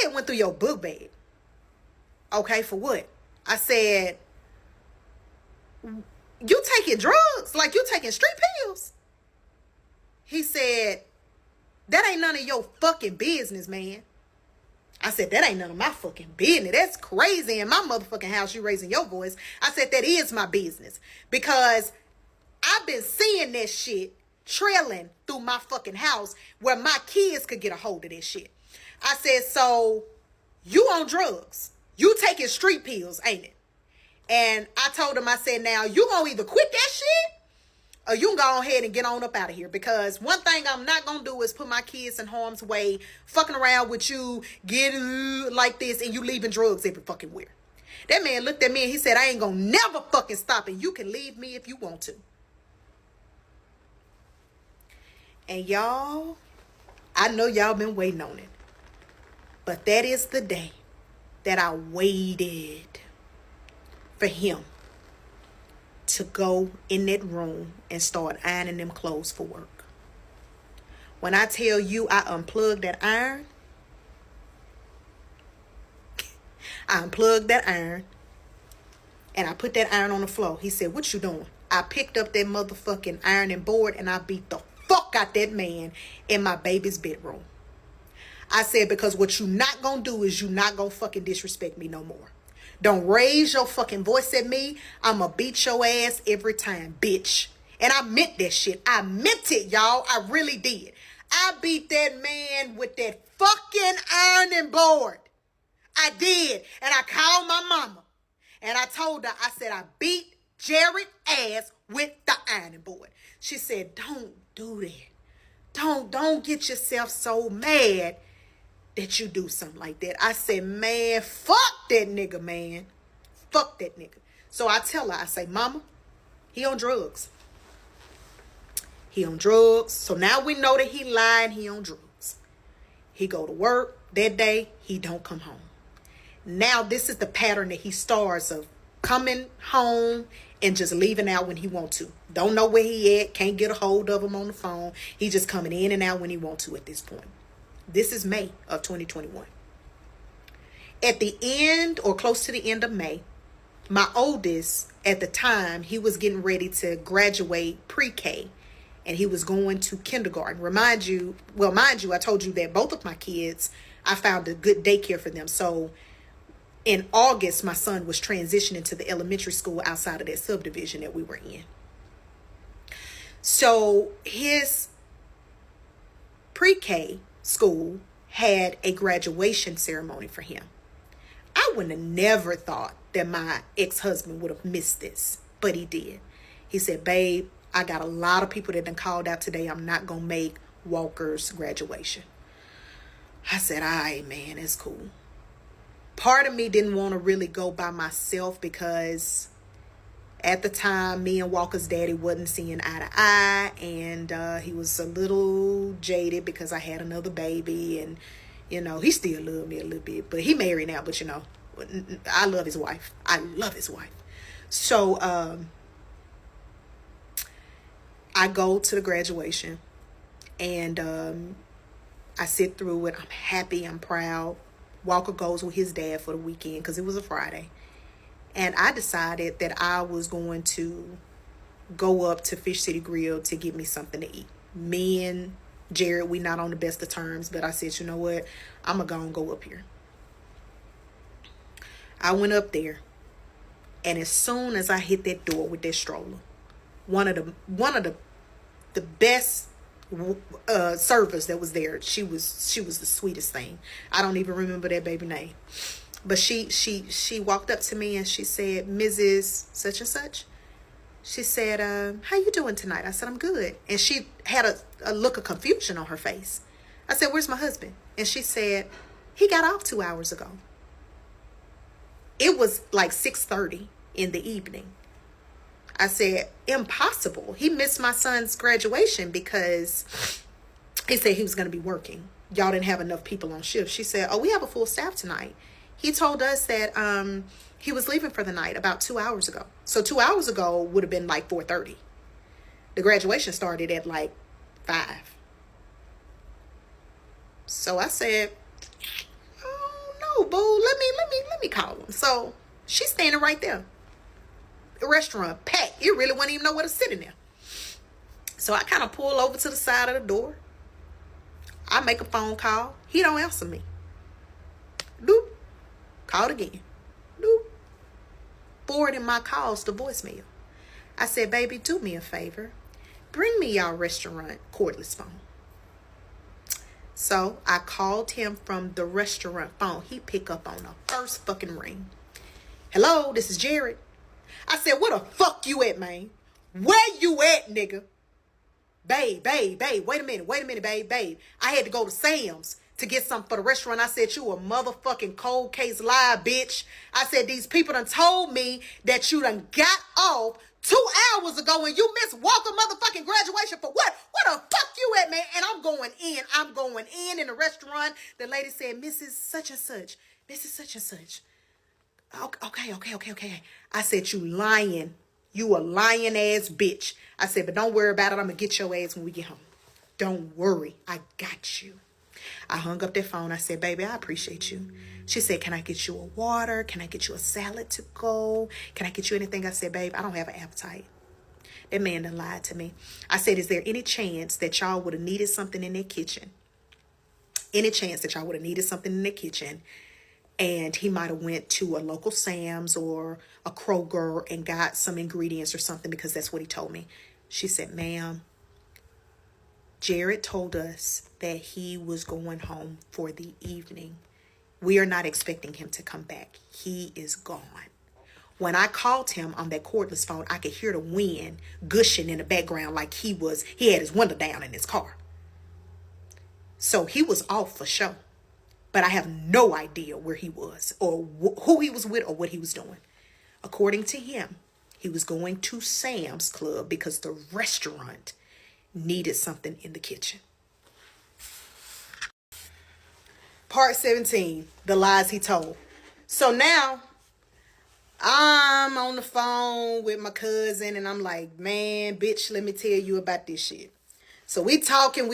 had went through your book bag. Okay, for what? I said, you taking drugs? Like you taking street pills? He said, that ain't none of your fucking business, man. I said, that ain't none of my fucking business. That's crazy. In my motherfucking house, you raising your voice. I said, that is my business. Because I've been seeing that shit trailing through my fucking house where my kids could get a hold of this shit. I said, so you on drugs. You taking street pills, ain't it? And I told him, I said, now you gonna either quit that shit or you can go ahead and get on up out of here. Because one thing I'm not going to do is put my kids in harm's way, fucking around with you, get like this, and you leaving drugs every fucking where. That man looked at me and he said, I ain't going to never fucking stop, and you can leave me if you want to. And y'all, I know y'all been waiting on it. But that is the day that I waited for him to go in that room and start ironing them clothes for work. When I tell you I unplugged that iron, and I put that iron on the floor. He said, what you doing? I picked up that motherfucking ironing board and I beat the fuck out that man in my baby's bedroom. I said, because what you not gonna do is you not gonna fucking disrespect me no more. Don't raise your fucking voice at me. I'ma beat your ass every time, bitch. And I meant that shit. I meant it, y'all. I really did. I beat that man with that fucking ironing board. I did. And I called my mama. And I told her, I said, I beat Jared ass with the ironing board. She said, don't do that. Don't get yourself so mad that you do something like that. I said, man, fuck that nigga, man. Fuck that nigga. So I tell her, I say, mama, he on drugs. He on drugs. So now we know that he lied, he on drugs. He go to work that day, he don't come home. Now this is the pattern that he starts of coming home and just leaving out when he want to. Don't know where he at, can't get a hold of him on the phone. He just coming in and out when he want to at this point. This is May of 2021. At the end or close to the end of May, my oldest at the time, he was getting ready to graduate pre-K and he was going to kindergarten. Mind you, I told you that both of my kids, I found a good daycare for them. So in August, my son was transitioning to the elementary school outside of that subdivision that we were in. So his pre-K school had a graduation ceremony for him. I would have never thought that my ex-husband would have missed this, but he did. He said, babe, I got a lot of people that done called out today. I'm not going to make Walker's graduation. I said, all right, man, it's cool. Part of me didn't want to really go by myself because at the time, me and Walker's daddy wasn't seeing eye to eye, and he was a little jaded because I had another baby, and, you know, he still loved me a little bit, but he married now, but, you know, I love his wife. I love his wife. So I go to the graduation, and I sit through it. I'm happy. I'm proud. Walker goes with his dad for the weekend because it was a Friday. And I decided that I was going to go up to Fish City Grill to get me something to eat. Me and Jared, we not on the best of terms, but I said, you know what? I'm going to go up here. I went up there, and as soon as I hit that door with that stroller, one of the best servers that was there, she was the sweetest thing. I don't even remember that baby name. But she walked up to me and she said, Mrs. such and such. She said, how you doing tonight? I said, I'm good. And she had a look of confusion on her face. I said, where's my husband? And she said, he got off 2 hours ago. It was like 6:30 in the evening. I said, impossible. He missed my son's graduation because he said he was going to be working. Y'all didn't have enough people on shift. She said, oh, we have a full staff tonight. He told us that he was leaving for the night about 2 hours ago. So 2 hours ago would have been like 4:30. The graduation started at like 5. So I said, oh no, boo, let me call him. So she's standing right there. The restaurant packed. You really wouldn't even know where to sit in there. So I kind of pull over to the side of the door. I make a phone call. He don't answer me. Doop. Called again. Doop. Forwarding my calls to voicemail. I said, baby, do me a favor. Bring me y'all restaurant cordless phone. So I called him from the restaurant phone. He picked up on the first fucking ring. Hello, this is Jared. I said, where the fuck you at, man? Where you at, nigga? Babe, wait a minute, babe. I had to go to Sam's to get something for the restaurant. I said, you a motherfucking cold case lie, bitch. I said, these people done told me that you done got off 2 hours ago and you missed Walker motherfucking graduation for what? Where the fuck you at, man? And I'm going in the restaurant. The lady said, Mrs. Such and such. Mrs. Such and such. Okay. I said, you lying. You a lying ass bitch. I said, but don't worry about it. I'm going to get your ass when we get home. Don't worry. I got you. I hung up that phone. I said, baby, I appreciate you. She said, can I get you a water? Can I get you a salad to go? Can I get you anything? I said, babe, I don't have an appetite. That man done lied to me. I said, is there any chance that y'all would have needed something in their kitchen? Any chance that y'all would have needed something in their kitchen? And he might have went to a local Sam's or a Kroger and got some ingredients or something, because that's what he told me. She said, ma'am, Jared told us that he was going home for the evening. We are not expecting him to come back. He is gone. When I called him on that cordless phone, I could hear the wind gushing in the background like he had his window down in his car. So he was off for sure. But I have no idea where he was or who he was with or what he was doing. According to him, he was going to Sam's Club because the restaurant needed something in the kitchen. Part 17, the lies he told. So now I'm on the phone with my cousin and I'm like, man, bitch, let me tell you about this shit. So we talking.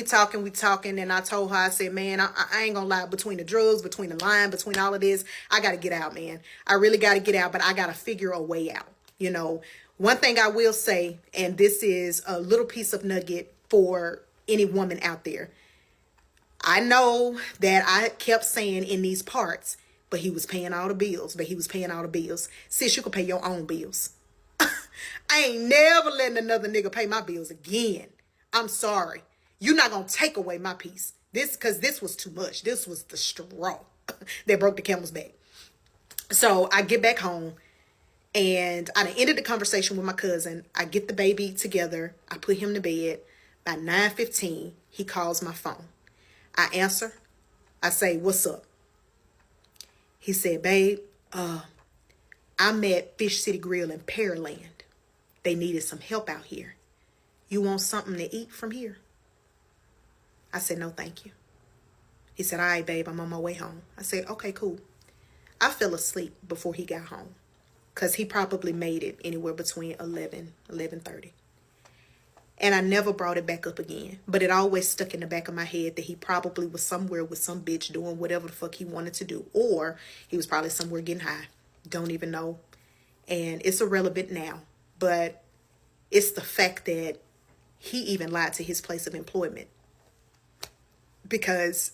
And I told her, I said, man, I ain't gonna lie, between the drugs, between the lying, between all of this, I got to get out, man. I really got to get out, but I got to figure a way out. You know, one thing I will say, and this is a little piece of nugget for any woman out there. I know that I kept saying in these parts, but he was paying all the bills, Sis, you can pay your own bills. I ain't never letting another nigga pay my bills again. I'm sorry. You're not going to take away my peace. Because this was too much. This was the straw that broke the camel's back. So I get back home and I ended the conversation with my cousin. I get the baby together. I put him to bed. By 9:15, he calls my phone. I answer. I say, what's up? He said, babe, I'm at Fish City Grill in Pearland. They needed some help out here. You want something to eat from here? I said, no, thank you. He said, all right, babe, I'm on my way home. I said, okay, cool. I fell asleep before he got home because he probably made it anywhere between 11:30. And I never brought it back up again. But it always stuck in the back of my head that he probably was somewhere with some bitch doing whatever the fuck he wanted to do. Or he was probably somewhere getting high. Don't even know. And it's irrelevant now. But it's the fact that he even lied to his place of employment. Because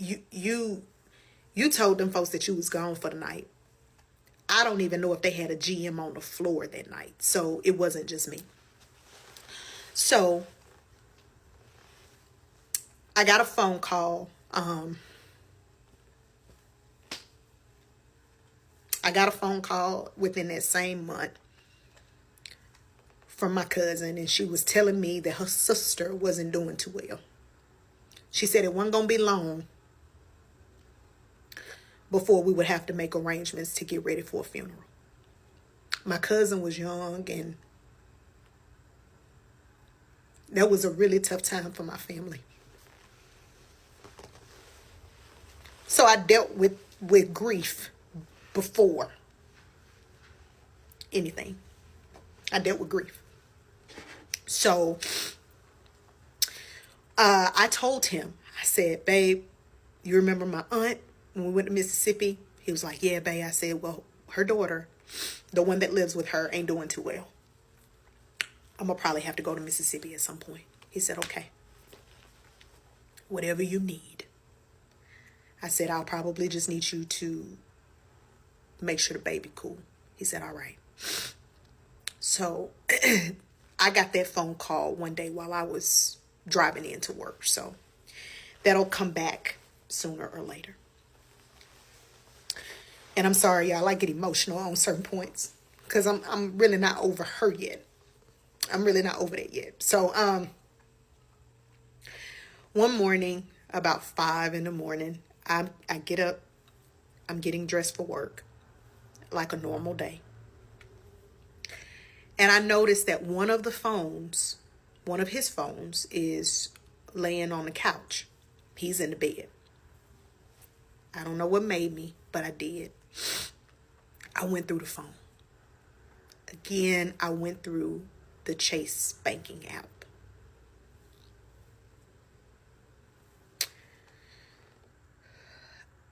you told them folks that you was gone for the night. I don't even know if they had a GM on the floor that night. So it wasn't just me. So I got a phone call. I got a phone call within that same month from my cousin, and she was telling me that her sister wasn't doing too well. She said it wasn't going to be long before we would have to make arrangements to get ready for a funeral. My cousin was young, and that was a really tough time for my family. So I dealt with grief before anything. I dealt with grief. So I told him, I said, babe, you remember my aunt when we went to Mississippi? He was like, yeah, babe. I said, well, her daughter, the one that lives with her, ain't doing too well. I'm going to probably have to go to Mississippi at some point. He said, okay, whatever you need. I said, I'll probably just need you to make sure the baby cool. He said, all right. So I got that phone call one day while I was driving into work. So that'll come back sooner or later. And I'm sorry, y'all, I get emotional on certain points because I'm really not over her yet. I'm really not over that yet. So one morning, about 5 in the morning, I get up. I'm getting dressed for work like a normal day. And I noticed that one of his phones is laying on the couch. He's in the bed. I don't know what made me, but I did. I went through the phone. Again, I went through the Chase banking app.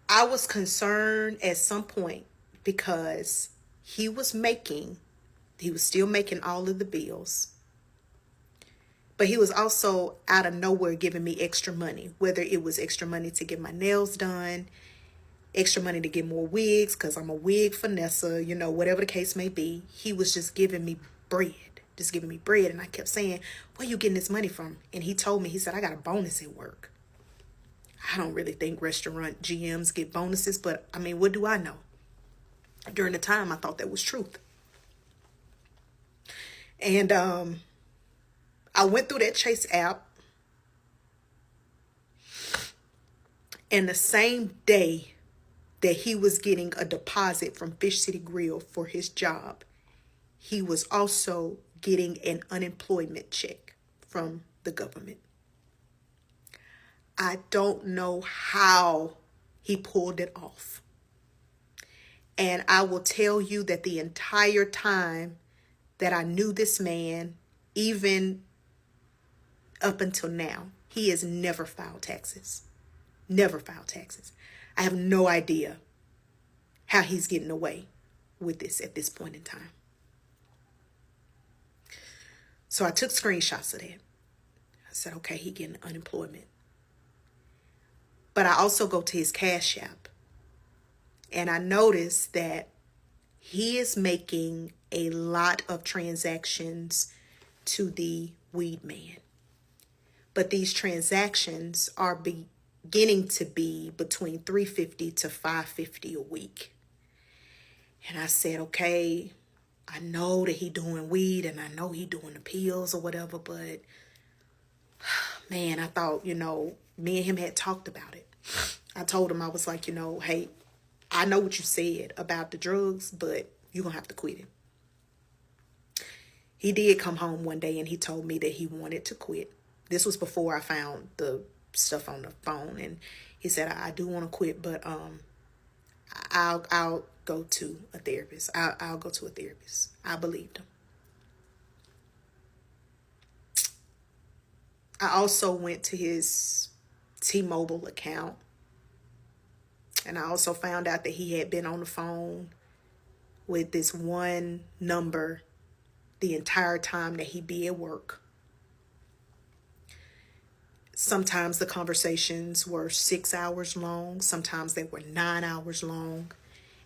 I was concerned at some point because he was still making all of the bills. But he was also out of nowhere giving me extra money, whether it was extra money to get my nails done, extra money to get more wigs, because I'm a wig finessa, whatever the case may be. He was just giving me bread. And I kept saying, where you getting this money from? And he told me, he said, I got a bonus at work. I don't really think restaurant GMs get bonuses, but I mean, what do I know? During the time, I thought that was truth. And I went through that Chase app. And the same day that he was getting a deposit from Fish City Grill for his job, he was also getting an unemployment check from the government. I don't know how he pulled it off. And I will tell you that the entire time that I knew this man, even up until now, he has never filed taxes. Never filed taxes. I have no idea how he's getting away with this at this point in time. So I took screenshots of that. I said, okay, he getting unemployment. But I also go to his Cash App. And I notice that he is making a lot of transactions to the weed man. But these transactions are beginning to be between $350 to $550 a week. And I said, okay, I know that he doing weed and I know he doing the pills or whatever, but man, I thought, me and him had talked about it. I told him, I was like, hey, I know what you said about the drugs, but you're going to have to quit it. He did come home one day and he told me that he wanted to quit. This was before I found the stuff on the phone. And he said, I do want to quit, but I'll go to a therapist. I'll go to a therapist. I believed him. I also went to his T-Mobile account. And I also found out that he had been on the phone with this one number the entire time that he'd be at work. Sometimes the conversations were 6 hours long. Sometimes they were 9 hours long.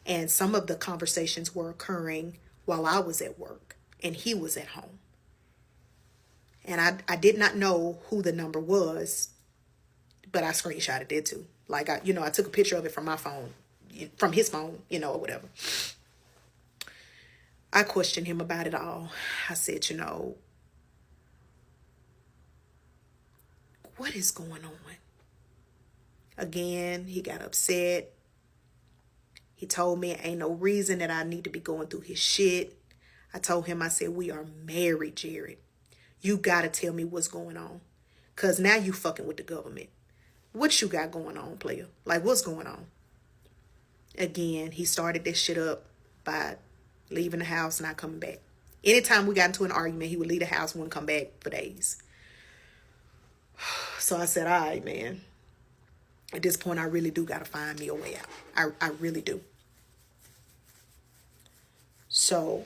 And some of the conversations were occurring while I was at work and he was at home. And I did not know who the number was, but I screenshotted it too. Like, I took a picture of it from my phone, from his phone, or whatever. I questioned him about it all. I said, what is going on? Again, he got upset. He told me ain't no reason that I need to be going through his shit. I told him, I said, we are married, Jared. You got to tell me what's going on. Because now you fucking with the government. What you got going on, player? Like, what's going on? Again, he started this shit up by leaving the house, not coming back. Anytime we got into an argument, he would leave the house, wouldn't come back for days. So I said, all right, man. At this point, I really do got to find me a way out. I really do. So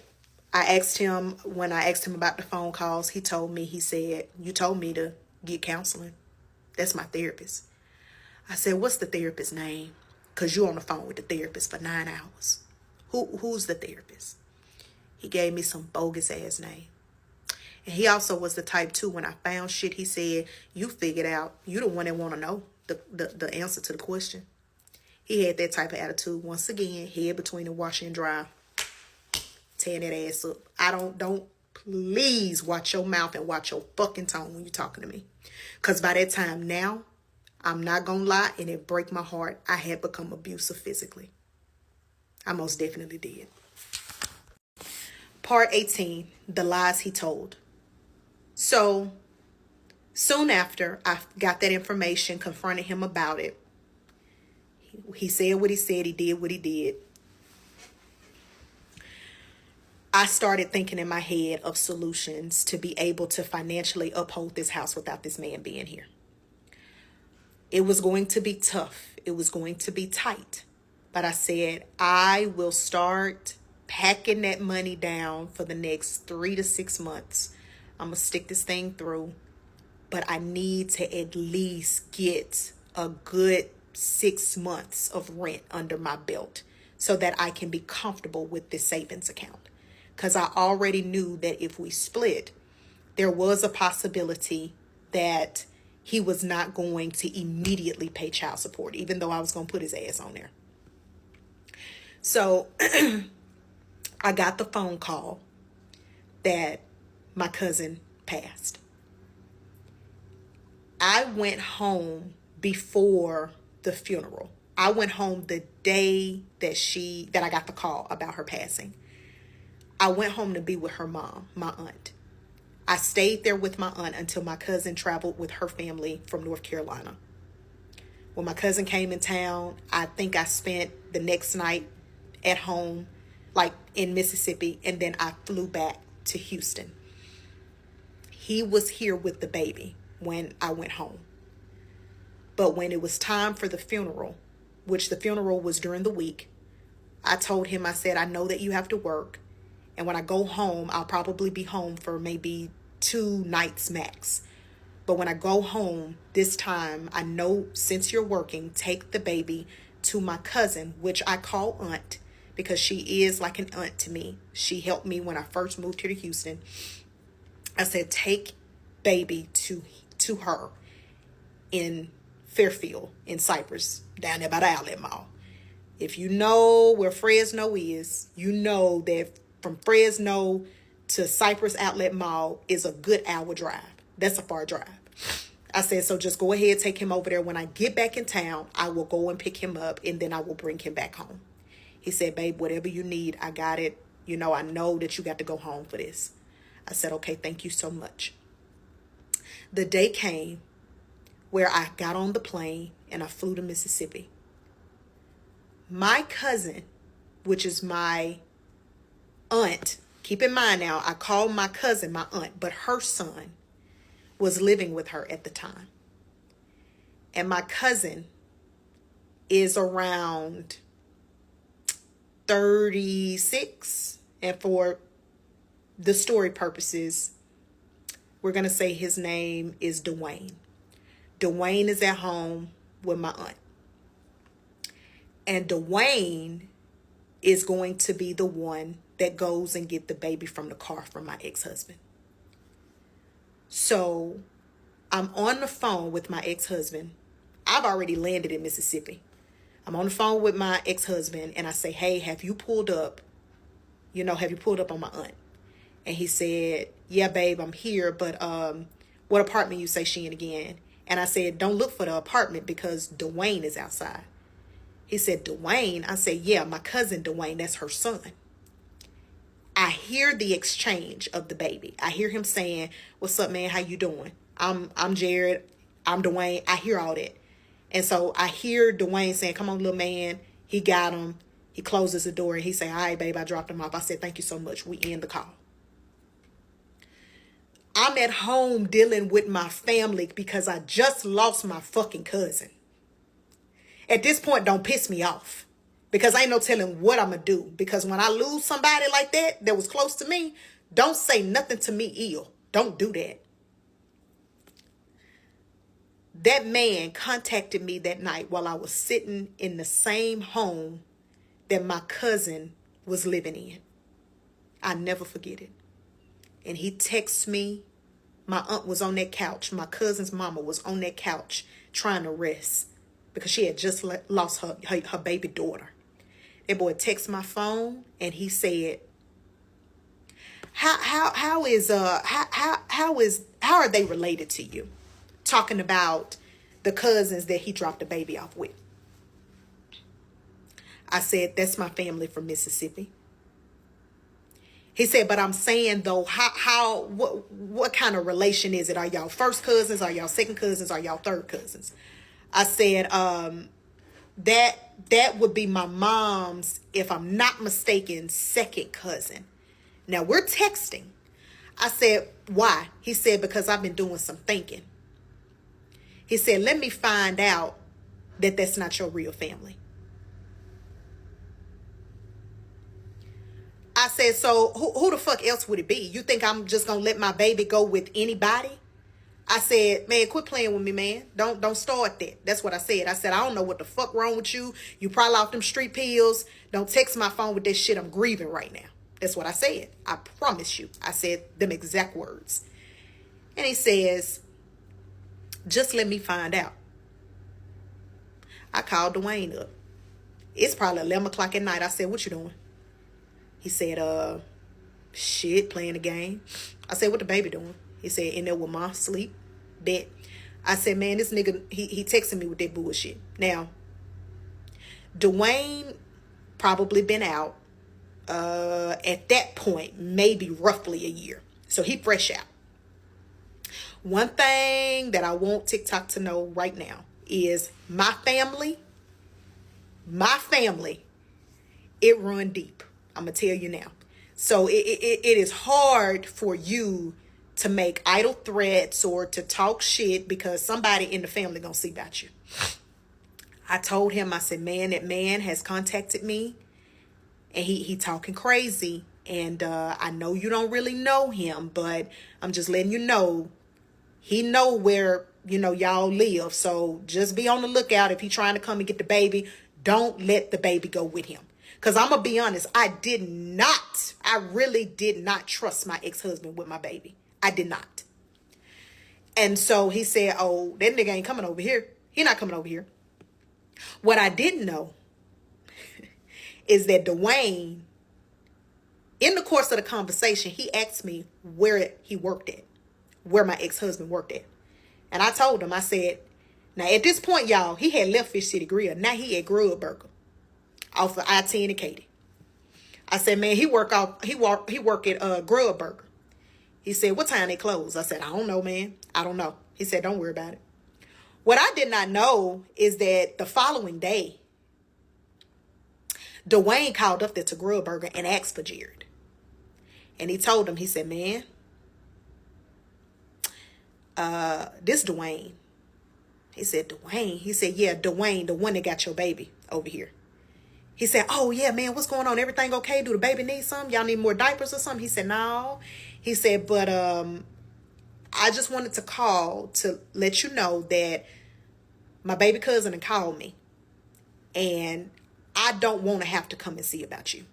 I asked him, when I asked him about the phone calls, he told me, he said, you told me to get counseling. That's my therapist. I said, what's the therapist's name? Because you're on the phone with the therapist for 9 hours. Who's the therapist? He gave me some bogus ass name. And he also was the type too, when I found shit, he said, you figured out, you the one that want to know the answer to the question. He had that type of attitude. Once again, head between the washer and dryer, tearing that ass up. Don't please watch your mouth and watch your fucking tone when you're talking to me. Because by that time now, I'm not going to lie, and it break my heart, I had become abusive physically. I most definitely did. Part 18, the lies he told. So, soon after I got that information, confronted him about it. He said what he said, he did what he did. I started thinking in my head of solutions to be able to financially uphold this house without this man being here. It was going to be tough. It was going to be tight. But I said, I will start packing that money down for the next 3 to 6 months. I'm going to stick this thing through. But I need to at least get a good 6 months of rent under my belt so that I can be comfortable with this savings account. Because I already knew that if we split, there was a possibility that he was not going to immediately pay child support, even though I was going to put his ass on there. So I got the phone call that my cousin passed. I went home before the funeral. I went home the day that I got the call about her passing. I went home to be with her mom, my aunt. I stayed there with my aunt until my cousin traveled with her family from North Carolina. When my cousin came in town, I think I spent the next night at home, like in Mississippi, and then I flew back to Houston. He was here with the baby when I went home. But when it was time for the funeral, which the funeral was during the week, I told him, I said, I know that you have to work. And when I go home, I'll probably be home for maybe 2 nights max. But when I go home this time, I know since you're working, take the baby to my cousin, which I call aunt because she is like an aunt to me. She helped me when I first moved here to Houston. I said, take baby to her in Fairfield, in Cypress, down there by the Outlet Mall. If you know where Fresno is, you know that from Fresno to Cypress Outlet Mall is a good hour drive. That's a far drive. I said, so just go ahead, take him over there. When I get back in town, I will go and pick him up, and then I will bring him back home. He said, babe, whatever you need, I got it. You know, I know that you got to go home for this. I said, okay, thank you so much. The day came where I got on the plane and I flew to Mississippi. My cousin, which is my aunt, keep in mind now, I call my cousin my aunt, but her son was living with her at the time. And my cousin is around 36. And for the story purposes, we're going to say his name is Dwayne. Dwayne is at home with my aunt. And Dwayne is going to be the one that goes and get the baby from the car from my ex-husband. So I'm on the phone with my ex-husband. I've already landed in Mississippi. I'm on the phone with my ex-husband and I say, hey, have you pulled up? You know, have you pulled up on my aunt? And he said, yeah, babe, I'm here. But what apartment you say she in again? And I said, don't look for the apartment because Dwayne is outside. He said, Dwayne? I said, yeah, my cousin Dwayne, that's her son. I hear the exchange of the baby. I hear him saying, what's up, man? How you doing? I'm Jared. I'm Dwayne. I hear all that. And so I hear Dwayne saying, come on, little man. He got him. He closes the door and he say, all right, babe, I dropped him off. I said, thank you so much. We end the call. I'm at home dealing with my family because I just lost my fucking cousin. At this point, don't piss me off because I ain't no telling what I'm going to do. Because when I lose somebody like that was close to me, don't say nothing to me ill. Don't do that. That man contacted me that night while I was sitting in the same home that my cousin was living in. I never forget it. And he texts me. My aunt was on that couch. My cousin's mama was on that couch trying to rest because she had just lost her baby daughter. That boy texted my phone and he said, how are they related to you? Talking about the cousins that he dropped the baby off with. I said, that's my family from Mississippi. He said, but I'm saying though, what kind of relation is it? Are y'all first cousins? Are y'all second cousins? Are y'all third cousins? I said, that would be my mom's, if I'm not mistaken, second cousin. Now we're texting. I said, why? He said, because I've been doing some thinking. He said, let me find out that that's not your real family. I said, so who the fuck else would it be? You think I'm just going to let my baby go with anybody? I said, man, quit playing with me, man. Don't start that. That's what I said. I said, I don't know what the fuck wrong with you. You probably off them street pills. Don't text my phone with this shit. I'm grieving right now. That's what I said. I promise you. I said them exact words. And he says, just let me find out. I called Dwayne up. It's probably 11 o'clock at night. I said, what you doing? He said, shit, playing the game. I said, what the baby doing? He said, in there with mom, sleep, bet. I said, man, this nigga, he texting me with that bullshit. Now, Dwayne probably been out at that point, maybe roughly a year. So he fresh out. One thing that I want TikTok to know right now is my family, it run deep. I'm going to tell you now. So it is hard for you to make idle threats or to talk shit because somebody in the family going to see about you. I told him, I said, man, that man has contacted me and he talking crazy. And I know you don't really know him, but I'm just letting you know he know where, y'all live. So just be on the lookout. If he trying to come and get the baby, don't let the baby go with him. Because I'm going to be honest, I really did not trust my ex-husband with my baby. I did not. And so he said, oh, that nigga ain't coming over here. He not coming over here. What I didn't know is that Dwayne, in the course of the conversation, he asked me where he worked at, where my ex-husband worked at. And I told him, I said, now at this point, y'all, he had left Fish City Grill. Now he at Grub Burger off of I-10 and Katy. I said, man, he work at Grub Burger. He said, what time they close? I said, I don't know, man. I don't know. He said, don't worry about it. What I did not know is that the following day, Dwayne called up there to Grub Burger and asked for Jared. And he told him, he said, man, this Dwayne. He said, Dwayne? He said, yeah, Dwayne, the one that got your baby over here. He said, oh, yeah, man, what's going on? Everything okay? Do the baby need something? Y'all need more diapers or something? He said, no. He said, but I just wanted to call to let you know that my baby cousin had called me. And I don't want to have to come and see about you.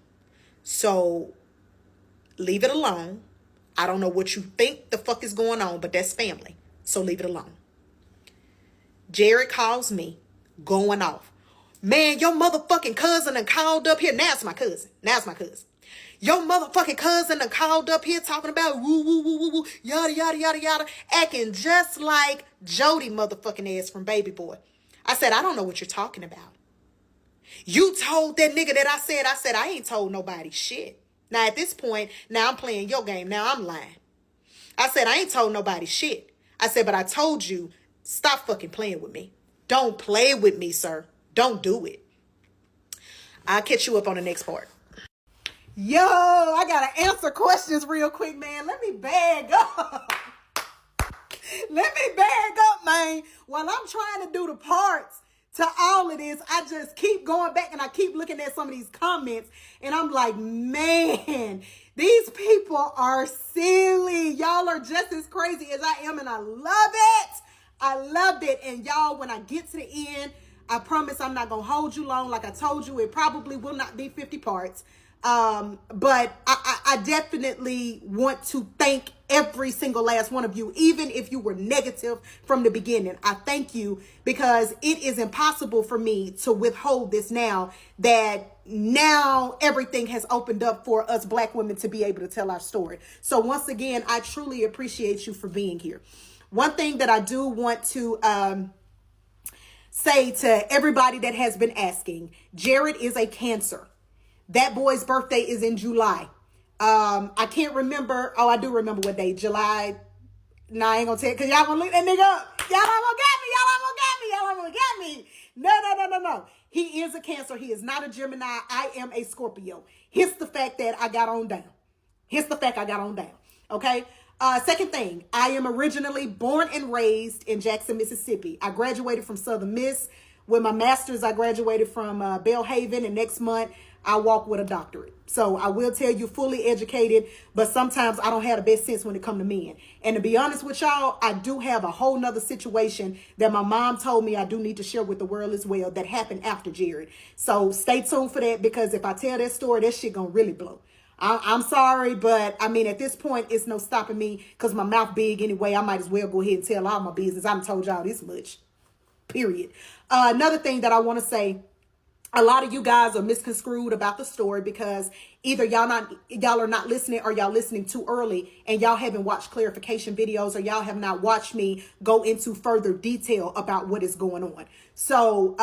So leave it alone. I don't know what you think the fuck is going on, but that's family. So leave it alone. Jared calls me going off. Man, your motherfucking cousin done called up here. Now it's my cousin. Your motherfucking cousin done called up here talking about woo, woo, woo, woo, woo. yada, yada, yada, yada, acting just like Jody motherfucking ass from Baby Boy. I said, I don't know what you're talking about. You told that nigga that I said, I ain't told nobody shit. Now, at this point, now I'm playing your game. Now I'm lying. I said, I ain't told nobody shit. I said, but I told you, stop fucking playing with me. Don't play with me, sir. Don't do it. I'll catch you up on the next part. Yo, I gotta answer questions real quick, man. Let me bag up. Let me bag up, man. While I'm trying to do the parts to all of this, I just keep going back and I keep looking at some of these comments and I'm like, man, these people are silly. Y'all are just as crazy as I am and I love it. I loved it. And y'all, when I get to the end, I promise I'm not going to hold you long. Like I told you, it probably will not be 50 parts. But I definitely want to thank every single last one of you, even if you were negative from the beginning. I thank you because it is impossible for me to withhold this now that now everything has opened up for us Black women to be able to tell our story. So once again, I truly appreciate you for being here. One thing that I do want to, say to everybody that has been asking, Jared is a Cancer. That boy's birthday is in July. I can't remember. Oh, I do remember what day. July. No, I ain't gonna tell you because y'all gonna look that nigga up. Y'all not gonna get me. No. He is a Cancer. He is not a Gemini. I am a Scorpio. Here's the fact that I got on down. Okay. Second thing, I am originally born and raised in Jackson, Mississippi. I graduated from Southern Miss. With my master's, I graduated from Belhaven, and next month I walk with a doctorate. So I will tell you, fully educated, but sometimes I don't have the best sense when it comes to men. And to be honest with y'all, I do have a whole nother situation that my mom told me I do need to share with the world as well that happened after Jared. So stay tuned for that, because if I tell that story, that shit gonna really blow. I'm sorry, but I mean, at this point, it's no stopping me because my mouth big anyway. I might as well go ahead and tell all my business. I done told y'all this much, period. Another thing that I want to say, a lot of you guys are misconstrued about the story because either y'all are not listening, or y'all listening too early and y'all haven't watched clarification videos, or y'all have not watched me go into further detail about what is going on. So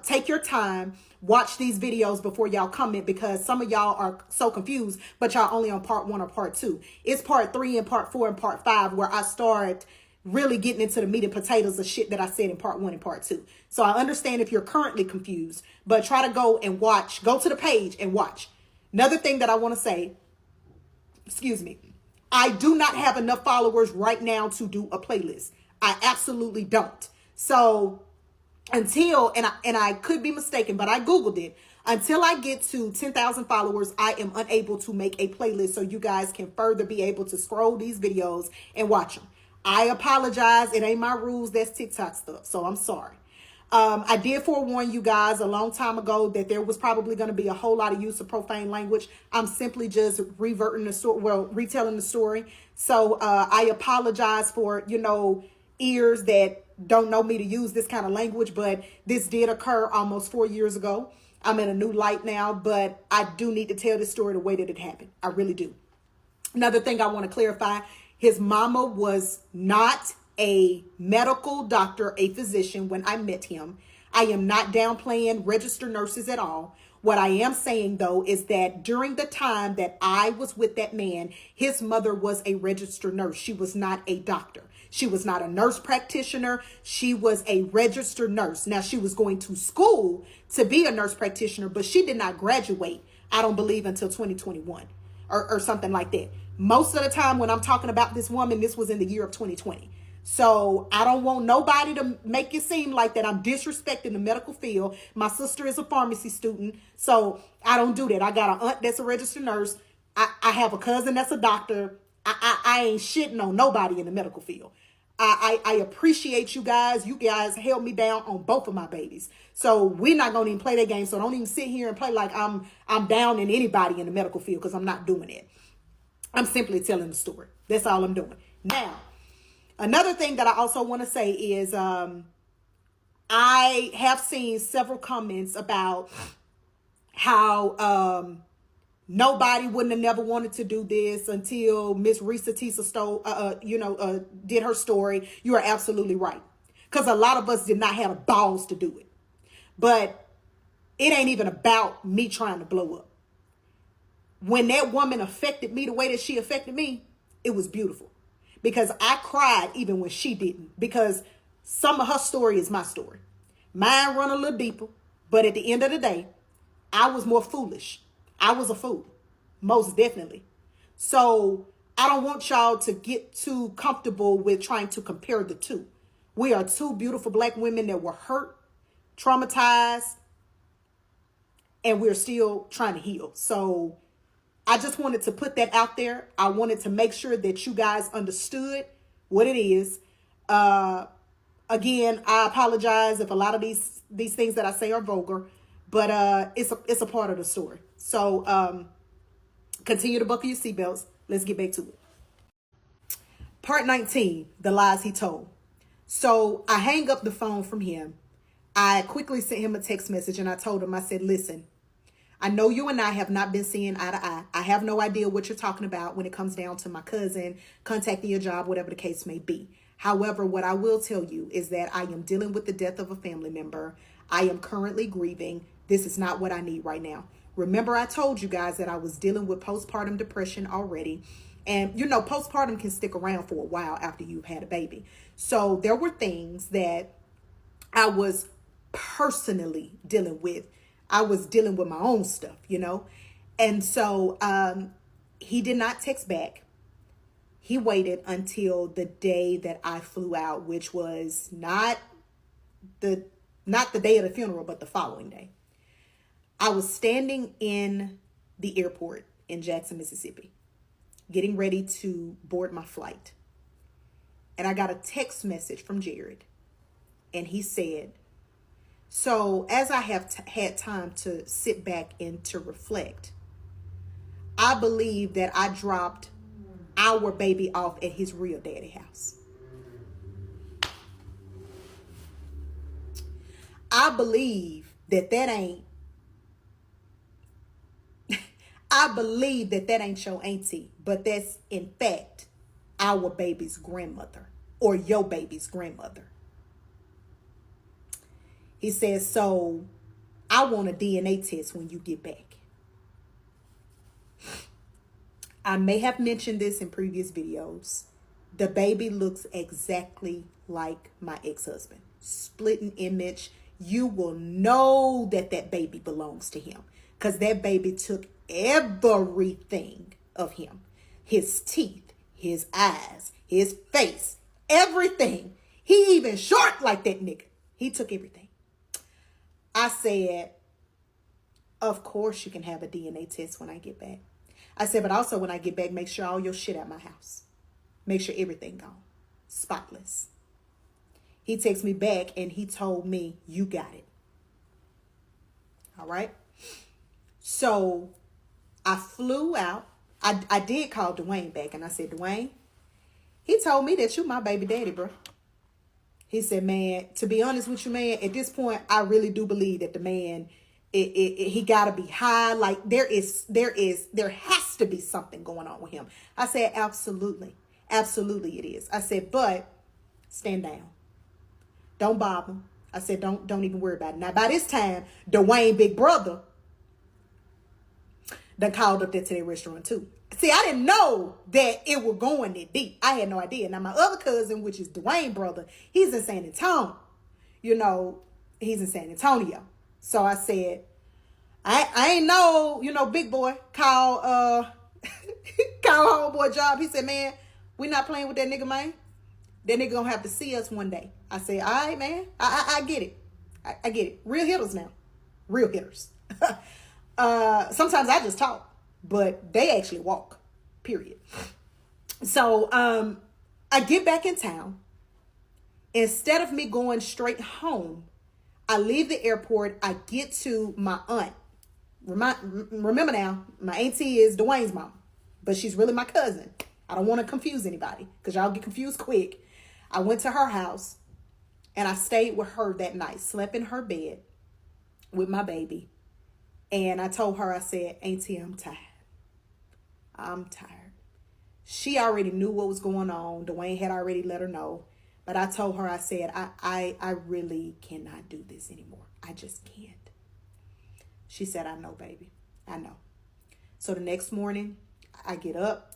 take your time, watch these videos before y'all comment, because some of y'all are so confused, but y'all only on part 1 or part 2. It's part 3 and part 4 and part 5 where I start really getting into the meat and potatoes of shit that I said in part 1 and part 2. So I understand if you're currently confused, but try to go and watch, go to the page and watch. Another thing that I want to say, excuse me, I do not have enough followers right now to do a playlist. I absolutely don't. So until, and I could be mistaken, but I Googled it. Until I get to 10,000 followers, I am unable to make a playlist so you guys can further be able to scroll these videos and watch them. I apologize. It ain't my rules. That's TikTok stuff. So I'm sorry. I did forewarn you guys a long time ago that there was probably going to be a whole lot of use of profane language. I'm simply just retelling the story. So I apologize for, ears that don't know me to use this kind of language, but this did occur almost 4 years ago. I'm in a new light now, but I do need to tell this story the way that it happened. I really do. Another thing I want to clarify, his mama was not a medical doctor, a physician when I met him. I am not downplaying registered nurses at all. What I am saying, though, is that during the time that I was with that man, his mother was a registered nurse. She was not a doctor. She was not a nurse practitioner. She was a registered nurse. Now, she was going to school to be a nurse practitioner, but she did not graduate, I don't believe, until 2021 or something like that. Most of the time when I'm talking about this woman, this was in the year of 2020. So I don't want nobody to make it seem like that I'm disrespecting the medical field. My sister is a pharmacy student, so I don't do that. I got an aunt that's a registered nurse. I have a cousin that's a doctor. I ain't shitting on nobody in the medical field. I appreciate you guys. You guys held me down on both of my babies. So we're not going to even play that game. So don't even sit here and play like I'm down in anybody in the medical field, because I'm not doing it. I'm simply telling the story. That's all I'm doing. Now, another thing that I also want to say is I have seen several comments about how Nobody wouldn't have never wanted to do this until Miss Risa Tisa did her story. You are absolutely right. Because a lot of us did not have the balls to do it. But it ain't even about me trying to blow up. When that woman affected me the way that she affected me, it was beautiful. Because I cried even when she didn't. Because some of her story is my story. Mine run a little deeper. But at the end of the day, I was more foolish. I was a fool. Most definitely. So I don't want y'all to get too comfortable with trying to compare the two. We are two beautiful black women that were hurt, traumatized, and we're still trying to heal. So I just wanted to put that out there. I wanted to make sure that you guys understood what it is. Again, I apologize if a lot of these things that I say are vulgar, but it's a part of the story. So continue to buckle your seatbelts. Let's get back to it. Part 19, the lies he told. So I hang up the phone from him. I quickly sent him a text message and I told him, I said, listen, I know you and I have not been seeing eye to eye. I have no idea what you're talking about when it comes down to my cousin contacting your job, whatever the case may be. However, what I will tell you is that I am dealing with the death of a family member. I am currently grieving. This is not what I need right now. Remember, I told you guys that I was dealing with postpartum depression already. And, you know, postpartum can stick around for a while after you've had a baby. So there were things that I was personally dealing with. I was dealing with my own stuff, you know. And so he did not text back. He waited until the day that I flew out, which was not the day of the funeral, but the following day. I was standing in the airport in Jackson, Mississippi, getting ready to board my flight. And I got a text message from Jared. And he said, so as I have had time to sit back and to reflect, I believe that I dropped our baby off at his real daddy house. I believe that ain't I believe that ain't your auntie, but that's in fact our baby's grandmother or your baby's grandmother. He says, so I want a DNA test when you get back. I may have mentioned this in previous videos. The baby looks exactly like my ex-husband. Split an image. You will know that baby belongs to him because that baby took everything of him. His teeth, his eyes, his face, everything. He even short like that nigga. He took everything. I said, of course you can have a DNA test when I get back. I said, but also when I get back, make sure all your shit at my house. Make sure everything gone. Spotless. He texted me back and he told me, you got it. All right. So I flew out. I did call Dwayne back and I said, Dwayne, he told me that you my baby daddy, bro. He said, man, to be honest with you, man, at this point, I really do believe that the man, he got to be high. Like there has to be something going on with him. I said, absolutely. Absolutely it is. I said, but stand down. Don't bother. I said, don't even worry about it. Now, by this time, Dwayne, big brother, done called up there to their restaurant too. See, I didn't know that it was going that deep. I had no idea. Now, my other cousin, which is Dwayne brother, he's in San Antonio. You know, he's in San Antonio. So I said, I ain't know, you know, big boy call homeboy job. He said, man, we not playing with that nigga, man. That nigga gonna have to see us one day. I said, all right, man. I get it. I get it. Real hitters now. Real hitters. Sometimes I just talk, but they actually walk, period. So I get back in town. Instead of me going straight home, I leave the airport. I get to my aunt. Remember now, my auntie is Dwayne's mom, but she's really my cousin. I don't want to confuse anybody because y'all get confused quick. I went to her house and I stayed with her that night, slept in her bed with my baby. And I told her, I said, auntie, I'm tired. I'm tired. She already knew what was going on. Dwayne had already let her know. But I told her, I said, I really cannot do this anymore. I just can't. She said, I know, baby. I know. So the next morning, I get up.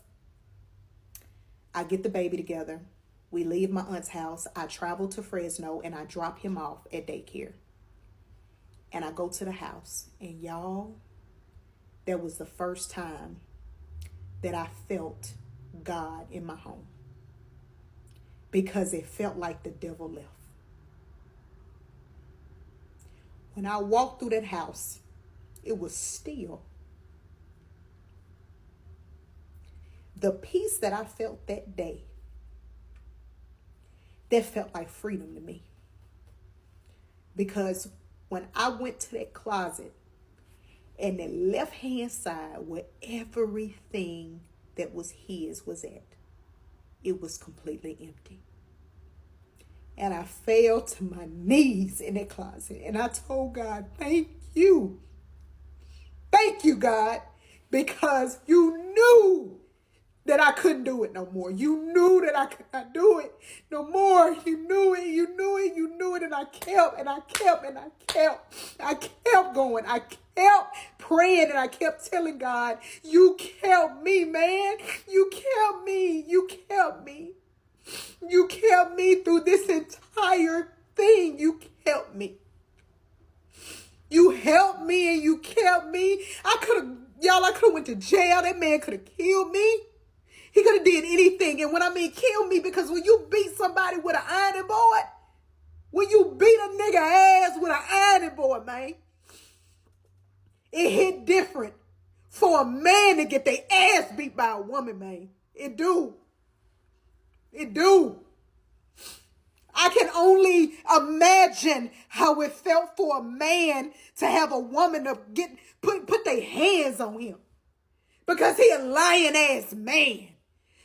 I get the baby together. We leave my aunt's house. I travel to Fresno and I drop him off at daycare. And I go to the house. And y'all, that was the first time that I felt God in my home. Because it felt like the devil left. When I walked through that house, it was still. The peace that I felt that day, that felt like freedom to me. Because when I went to that closet and the left-hand side where everything that was his was at, it was completely empty. And I fell to my knees in that closet. And I told God, thank you. Thank you, God. Because you knew that I couldn't do it no more. You knew that I could not do it no more. You knew it. You knew it. You knew it. And I kept and I kept and I kept. I kept going. I kept praying and I kept telling God, you kept me, man. You kept me. You kept me. You kept me through this entire thing. You kept me. You helped me and you kept me. I could have went to jail. That man could have killed me. He could have did anything. And when I mean kill me, because when you beat somebody with an ironing board, when you beat a nigga ass with an ironing board, man, it hit different for a man to get their ass beat by a woman, man. It do. It do. I can only imagine how it felt for a man to have a woman to put their hands on him. Because he a lying ass man.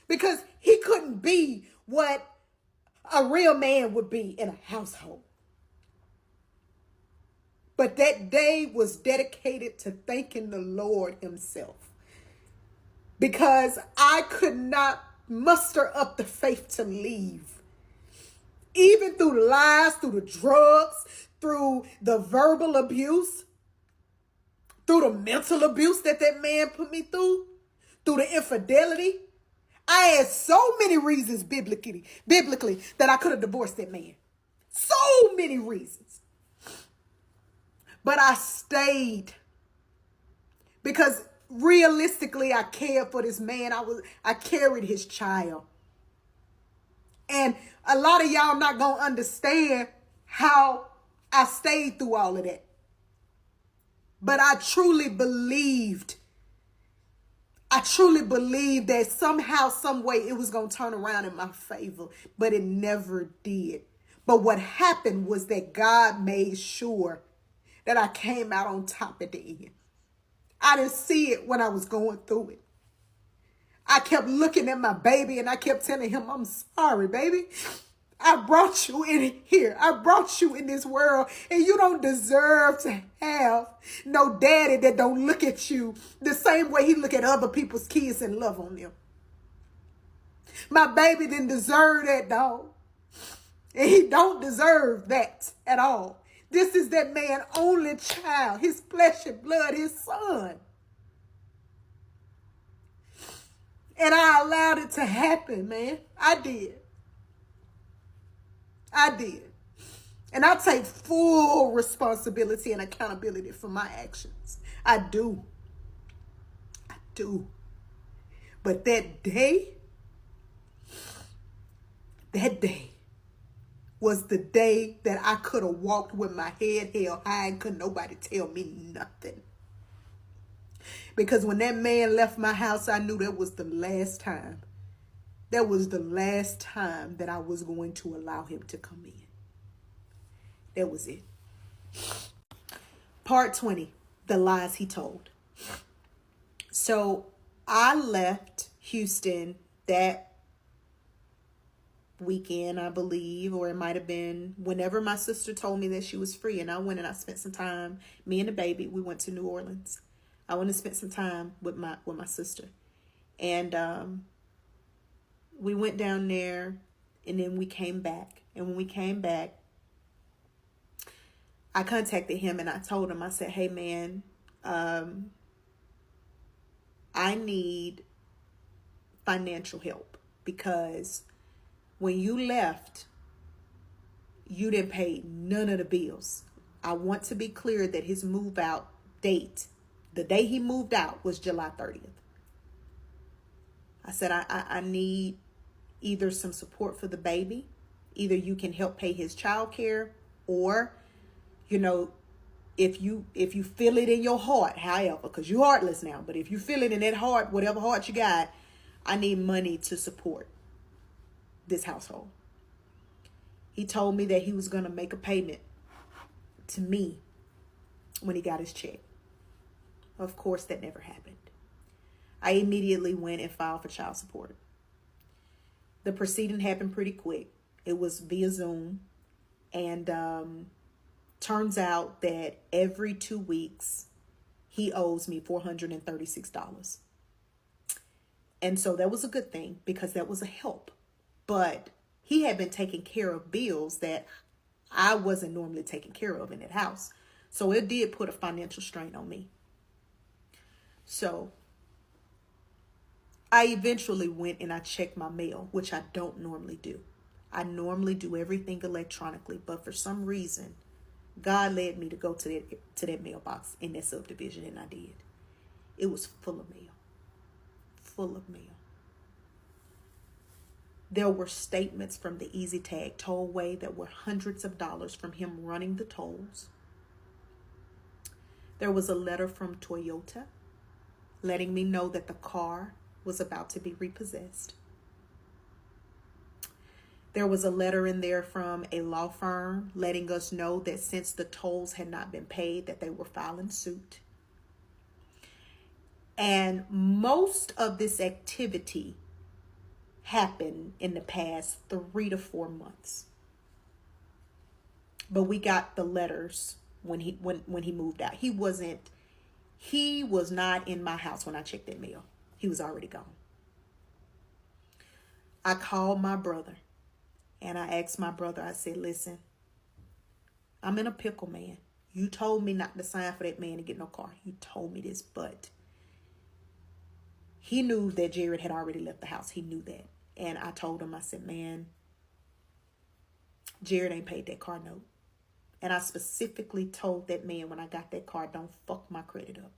Because he couldn't be what a real man would be in a household. But that day was dedicated to thanking the Lord himself. Because I could not muster up the faith to leave. Even through the lies, through the drugs, through the verbal abuse, through the mental abuse that man put me through the infidelity. I had so many reasons biblically that I could have divorced that man. So many reasons. But I stayed because realistically I cared for this man. I carried his child. And a lot of y'all not going to understand how I stayed through all of that. But I truly believed that somehow, some way it was going to turn around in my favor. But it never did. But what happened was that God made sure that I came out on top at the end. I didn't see it when I was going through it. I kept looking at my baby and I kept telling him, I'm sorry, baby. I brought you in here. I brought you in this world and you don't deserve to have no daddy that don't look at you the same way he look at other people's kids and love on them. My baby didn't deserve that, dog. And he don't deserve that at all. This is that man's only child, his flesh and blood, his son. And I allowed it to happen, man. I did. And I take full responsibility and accountability for my actions. I do. But that day was the day that I could have walked with my head held high and couldn't nobody tell me nothing. Because when that man left my house, I knew that was the last time. That was the last time that I was going to allow him to come in. That was it. Part 20, the lies he told. So I left Houston that weekend, I believe, or it might have been whenever my sister told me that she was free. And I went and I spent some time, me and the baby, we went to New Orleans. I went and spent some time with my sister. And we went down there, and then we came back. And when we came back, I contacted him and I told him, I said, hey man, I need financial help, because when you left, you didn't pay none of the bills. I want to be clear that his move out date, the day he moved out, was July 30th. I said, I need either some support for the baby, either you can help pay his child care, or, you know, if you feel it in your heart, however, because you're heartless now, but if you feel it in that heart, whatever heart you got, I need money to support this household. He told me that he was going to make a payment to me when he got his check. Of course, that never happened. I immediately went and filed for child support. The proceeding happened pretty quick. It was via Zoom. And turns out that every 2 weeks, he owes me $436. And so that was a good thing, because that was a help. But he had been taking care of bills that I wasn't normally taking care of in that house. So it did put a financial strain on me. So I eventually went and I checked my mail, which I don't normally do. I normally do everything electronically, but for some reason, God led me to go to that mailbox in that subdivision, and I did. It was full of mail. Full of mail. There were statements from the Easy Tag Tollway that were hundreds of dollars from him running the tolls. There was a letter from Toyota letting me know that the car was about to be repossessed. There was a letter in there from a law firm letting us know that since the tolls had not been paid, that they were filing suit. And most of this activity happened in the past 3 to 4 months. But we got the letters when he moved out. He was not in my house when I checked that mail. He was already gone. I called my brother and I asked my brother, I said, listen, I'm in a pickle, man. You told me not to sign for that man to get no car. You told me this, but he knew that Jared had already left the house. He knew that. And I told him, I said, man, Jared ain't paid that car note. And I specifically told that man when I got that car, don't fuck my credit up.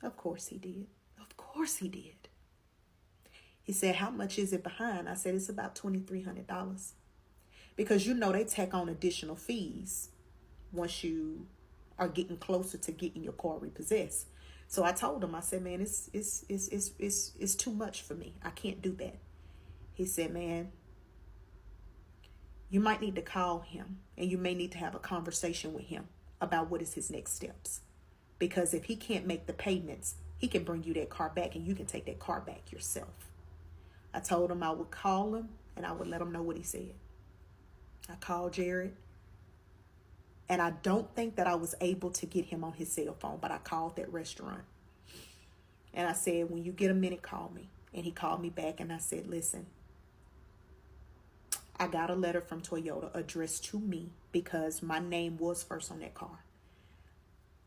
Of course he did. Of course he did. He said, how much is it behind? I said, it's about $2,300. Because you know they tack on additional fees once you are getting closer to getting your car repossessed. So I told him, I said, man, it's too much for me. I can't do that. He said, man, you might need to call him and you may need to have a conversation with him about what is his next steps. Because if he can't make the payments, he can bring you that car back and you can take that car back yourself. I told him I would call him and I would let him know what he said. I called Jared. And I don't think that I was able to get him on his cell phone, but I called that restaurant. And I said, when you get a minute, call me. And he called me back and I said, listen, I got a letter from Toyota addressed to me because my name was first on that car.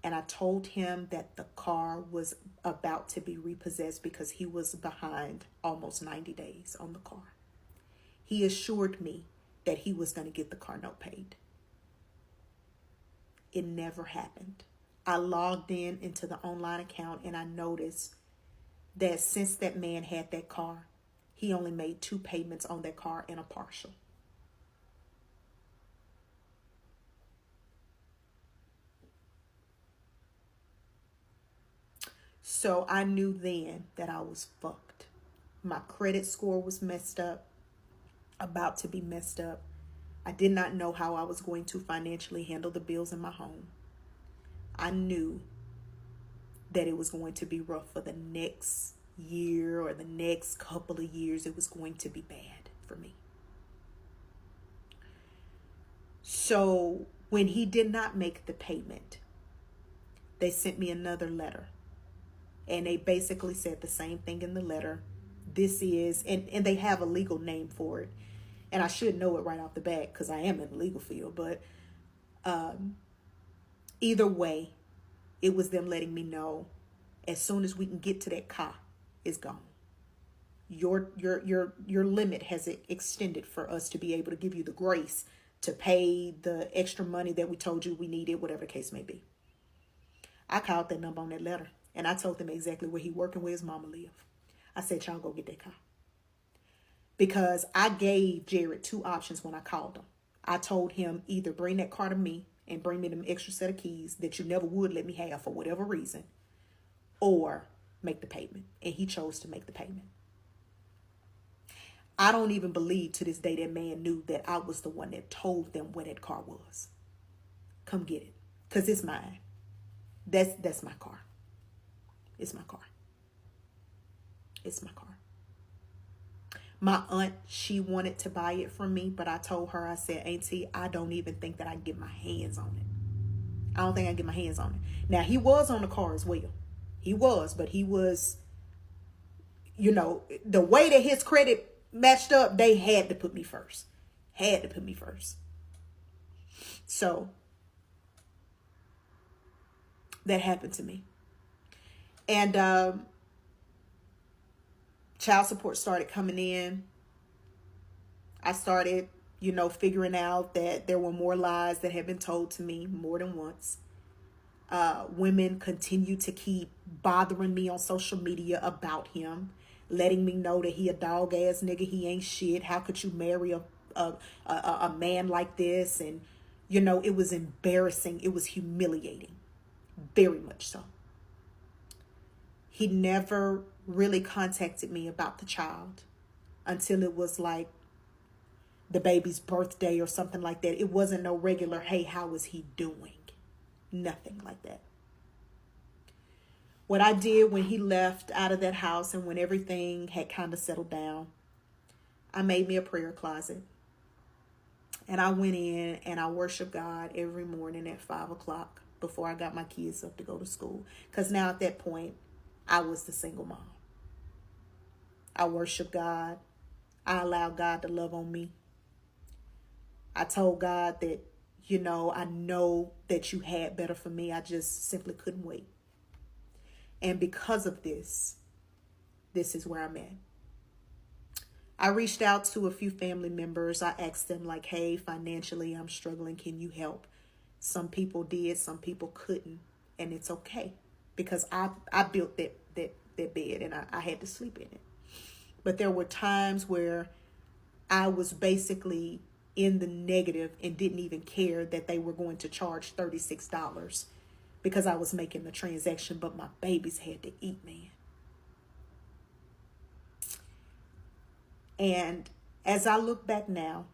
And I told him that the car was about to be repossessed because he was behind almost 90 days on the car. He assured me that he was going to get the car note paid. It never happened. I logged into the online account and I noticed that since that man had that car, he only made 2 payments on that car and a partial. So I knew then that I was fucked. My credit score was messed up, about to be messed up. I did not know how I was going to financially handle the bills in my home. I knew that it was going to be rough for the next year or the next couple of years. It was going to be bad for me. So when he did not make the payment, they sent me another letter And they basically said the same thing in the letter. This is, and they have a legal name for it. And I should know it right off the bat because I am in the legal field. But either way, it was them letting me know as soon as we can get to that car, it's gone. Your limit has extended for us to be able to give you the grace to pay the extra money that we told you we needed, whatever the case may be. I called that number on that letter, and I told them exactly where he working, where his mama live. I said, y'all go get that car. Because I gave Jared two options when I called him. I told him either bring that car to me and bring me them extra set of keys that you never would let me have for whatever reason, or make the payment. And he chose to make the payment. I don't even believe to this day that man knew that I was the one that told them where that car was. Come get it, because it's mine. That's my car. It's my car. It's my car. My aunt, she wanted to buy it from me, but I told her, I said, Auntie, I don't even think that I can get my hands on it. I don't think I can get my hands on it. Now, he was on the car as well. He was, but he was, you know, the way that his credit matched up, they had to put me first. Had to put me first. So that happened to me. And child support started coming in. I started, you know, figuring out that there were more lies that had been told to me more than once. Women continued to keep bothering me on social media about him, letting me know that he a dog ass nigga, he ain't shit. How could you marry a man like this? And, you know, it was embarrassing. It was humiliating. Very much so. He never really contacted me about the child until it was like the baby's birthday or something like that. It wasn't no regular, hey, how is he doing? Nothing like that. What I did when he left out of that house and when everything had kind of settled down, I made me a prayer closet. And I went in and I worshiped God every morning at 5 o'clock before I got my kids up to go to school. Because now at that point, I was the single mom. I worshiped God. I allowed God to love on me. I told God that, you know, I know that you had better for me. I just simply couldn't wait. And because of this is where I'm at. I reached out to a few family members. I asked them like, hey, financially, I'm struggling. Can you help? Some people did, some people couldn't. And it's okay because I built that bed and I had to sleep in it. But there were times where I was basically in the negative and didn't even care that they were going to charge $36 because I was making the transaction, but my babies had to eat, man. And as I look back now,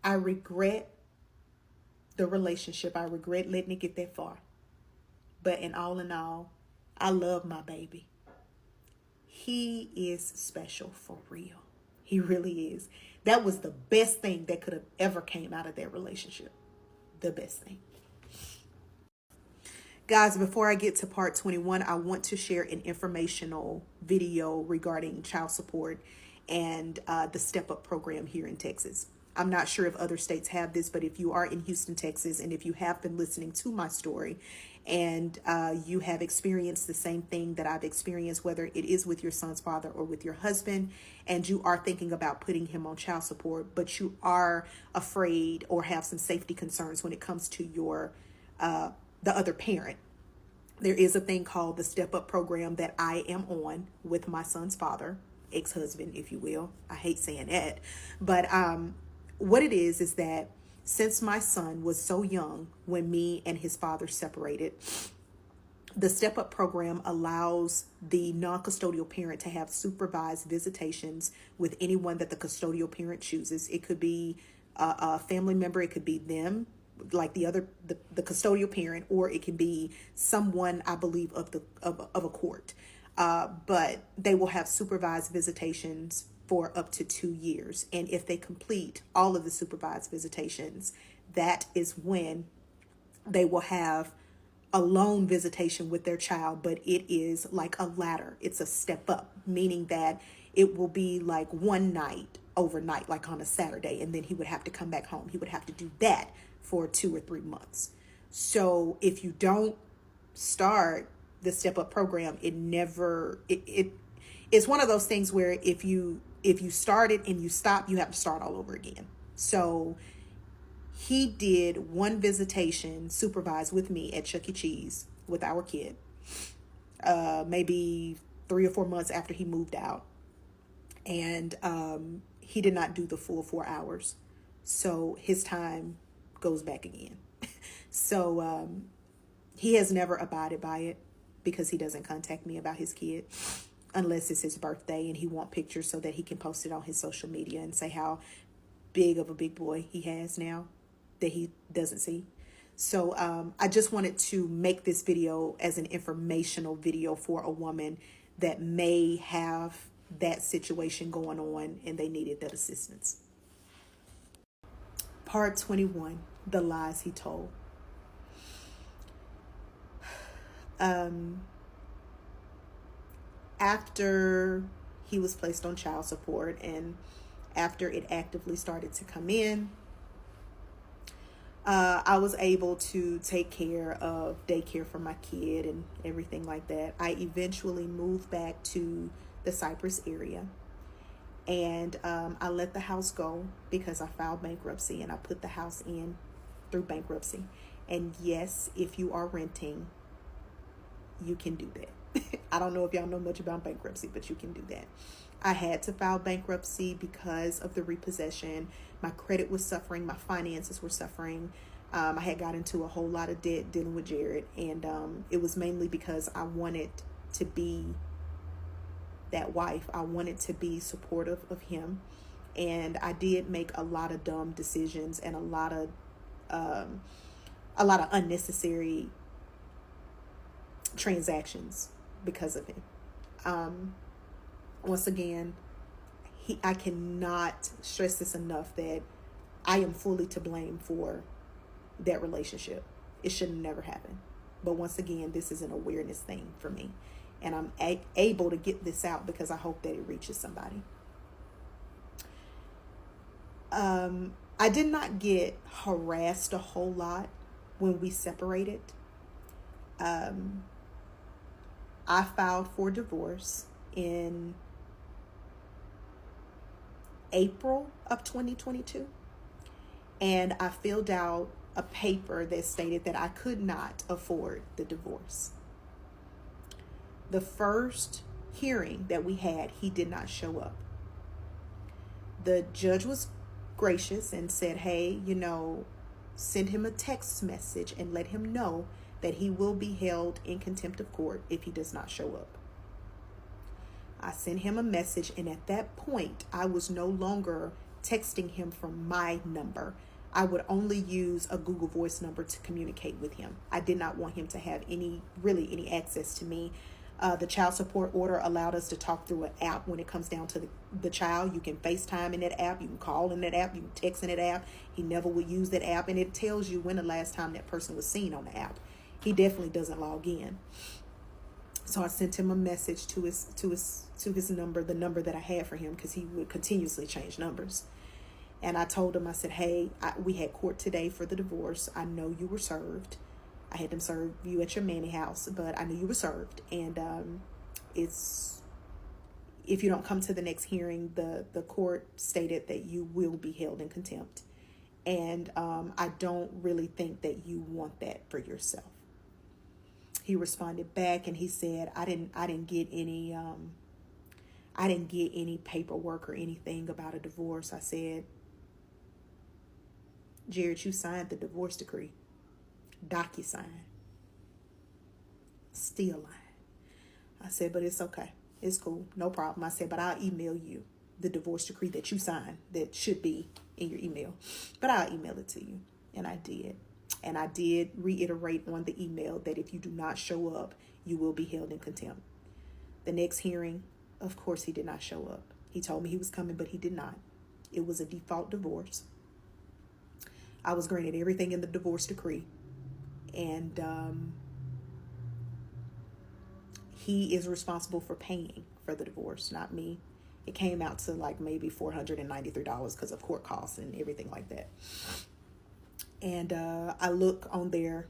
I regret the relationship. I regret letting it get that far. But in all, I love my baby. He is special for real. He really is. That was the best thing that could have ever came out of that relationship. The best thing. Guys, before I get to part 21, I want to share an informational video regarding child support and the Step Up program here in Texas. I'm not sure if other states have this, but if you are in Houston, Texas, and if you have been listening to my story and you have experienced the same thing that I've experienced, whether it is with your son's father or with your husband, and you are thinking about putting him on child support, but you are afraid or have some safety concerns when it comes to your the other parent, there is a thing called the Step Up program that I am on with my son's father, ex-husband, if you will. I hate saying that, but what it is that since my son was so young when me and his father separated, the Step Up program allows the non-custodial parent to have supervised visitations with anyone that the custodial parent chooses. It could be a family member, it could be them, like the custodial parent, or it can be someone, I believe, of a court. But they will have supervised visitations for up to 2 years. And if they complete all of the supervised visitations, that is when they will have alone visitation with their child, but it is like a ladder. It's a step up, meaning that it will be like one night overnight, like on a Saturday, and then he would have to come back home. He would have to do that for 2 or 3 months. So if you don't start the step up program, it's one of those things where if you start it and you stop, you have to start all over again. So he did one visitation supervised with me at Chuck E. Cheese with our kid, maybe 3 or 4 months after he moved out. And he did not do the full 4 hours. So his time goes back again. So he has never abided by it because he doesn't contact me about his kid unless it's his birthday and he wants pictures so that he can post it on his social media and say how big of a big boy he has now that he doesn't see. So I just wanted to make this video as an informational video for a woman that may have that situation going on and they needed that assistance. Part 21, the lies he told. After he was placed on child support and after it actively started to come in, I was able to take care of daycare for my kid and everything like that. I eventually moved back to the Cypress area, and I let the house go because I filed bankruptcy and I put the house in through bankruptcy. And yes, if you are renting, you can do that. I don't know if y'all know much about bankruptcy, but you can do that. I had to file bankruptcy because of the repossession. My credit was suffering. My finances were suffering. I had got into a whole lot of debt dealing with Jared. And it was mainly because I wanted to be that wife. I wanted to be supportive of him. And I did make a lot of dumb decisions and a lot of unnecessary transactions because of him. Once again, I cannot stress this enough that I am fully to blame for that relationship. It should have never happened. But once again, this is an awareness thing for me. And I'm able to get this out because I hope that it reaches somebody. I did not get harassed a whole lot when we separated. I filed for divorce in April of 2022, and I filled out a paper that stated that I could not afford the divorce. The first hearing that we had, he did not show up. The judge was gracious and said, hey, send him a text message and let him know that he will be held in contempt of court if he does not show up. I sent him a message, and at that point, I was no longer texting him from my number. I would only use a Google Voice number to communicate with him. I did not want him to have any access to me. The child support order allowed us to talk through an app when it comes down to the child. You can FaceTime in that app. You can call in that app. You can text in that app. He never would use that app, and it tells you when the last time that person was seen on the app. He definitely doesn't log in. So I sent him a message to his number, the number that I had for him, because he would continuously change numbers. And I told him, I said, hey, we had court today for the divorce. I know you were served. I had them serve you at your Manny house, but I knew you were served. And if you don't come to the next hearing, the court stated that you will be held in contempt. And I don't really think that you want that for yourself. He responded back and he said, I didn't get any paperwork or anything about a divorce. I said, Jared, you signed the divorce decree. DocuSign. Still lying. I said, but it's okay. It's cool. No problem. I said, but I'll email you the divorce decree that you signed that should be in your email. But I'll email it to you. And I did. And I did reiterate on the email that if you do not show up, you will be held in contempt. The next hearing, of course, he did not show up. He told me he was coming, but he did not. It was a default divorce. I was granted everything in the divorce decree. And he is responsible for paying for the divorce, not me. It came out to like maybe $493 because of court costs and everything like that. And I look on there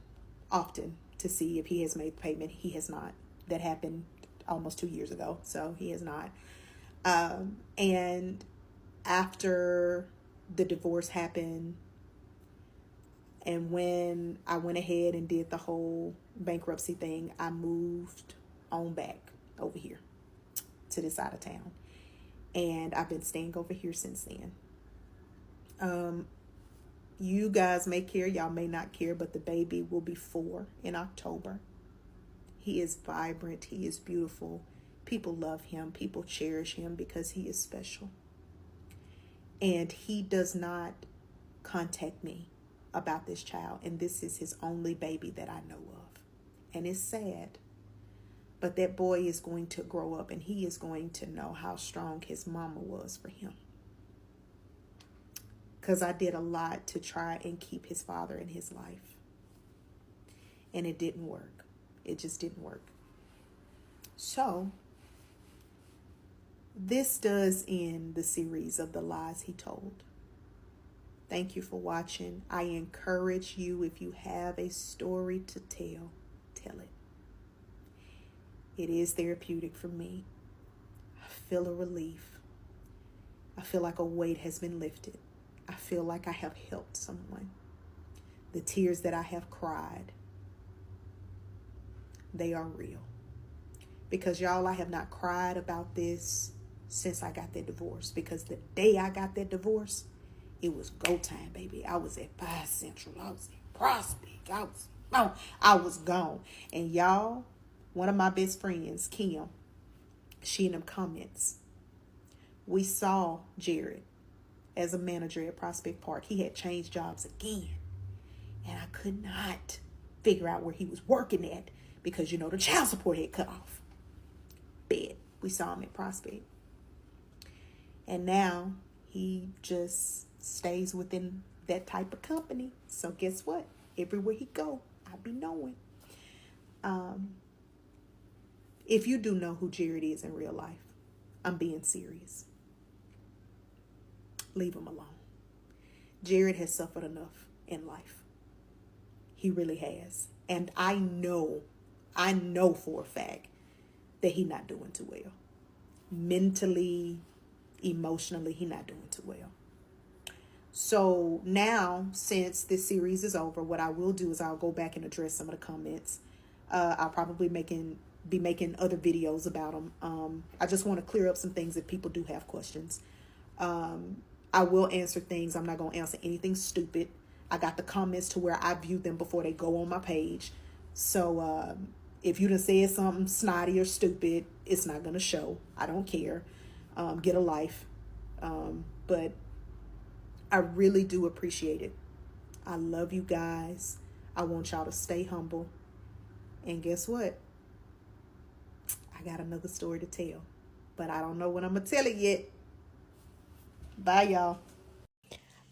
often to see if he has made payment. He has not. That happened almost 2 years ago, so he has not. And after the divorce happened, and when I went ahead and did the whole bankruptcy thing, I moved on back over here to this side of town. And I've been staying over here since then. You guys may care, y'all may not care, but the baby will be 4 in October. He is vibrant. He is beautiful. People love him. People cherish him because he is special. And he does not contact me about this child. And this is his only baby that I know of. And it's sad. But that boy is going to grow up and he is going to know how strong his mama was for him. Because I did a lot to try and keep his father in his life. And it didn't work. It just didn't work. So, this does end the series of the lies he told. Thank you for watching. I encourage you, if you have a story to tell, tell it. It is therapeutic for me. I feel a relief. I feel like a weight has been lifted. I feel like I have helped someone. The tears that I have cried, they are real. Because y'all, I have not cried about this since I got that divorce. Because the day I got that divorce, it was go time, baby. I was at 5 Central. I was at Prospect. I was gone. And y'all, one of my best friends, Kim, she in them comments, we saw Jared as a manager at Prospect Park. He had changed jobs again. And I could not figure out where he was working at because, the child support had cut off. Bet we saw him at Prospect. And now he just stays within that type of company. So guess what? Everywhere he go, I be knowing. If you do know who Jared is in real life, I'm being serious. Leave him alone. Jared has suffered enough in life. He really has. And I know for a fact that he's not doing too well. Mentally, emotionally, he's not doing too well. So now, since this series is over, what I will do is I'll go back and address some of the comments. I'll probably be making other videos about them. I just want to clear up some things if people do have questions. I will answer things. I'm not going to answer anything stupid. I got the comments to where I view them before they go on my page. So if you done said something snotty or stupid, it's not going to show. I don't care. Get a life. But I really do appreciate it. I love you guys. I want y'all to stay humble. And guess what? I got another story to tell. But I don't know when I'm going to tell it yet. Bye, y'all.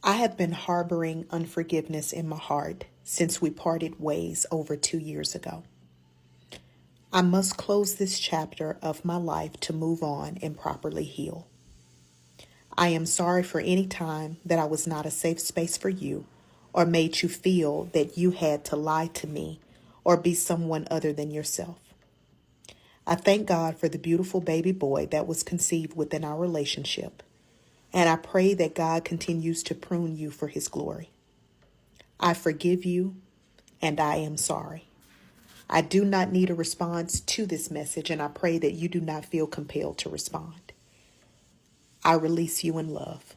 I have been harboring unforgiveness in my heart since we parted ways over 2 years ago. I must close this chapter of my life to move on and properly heal. I am sorry for any time that I was not a safe space for you or made you feel that you had to lie to me or be someone other than yourself. I thank God for the beautiful baby boy that was conceived within our relationship, and I pray that God continues to prune you for his glory. I forgive you, and I am sorry. I do not need a response to this message, and I pray that you do not feel compelled to respond. I release you in love.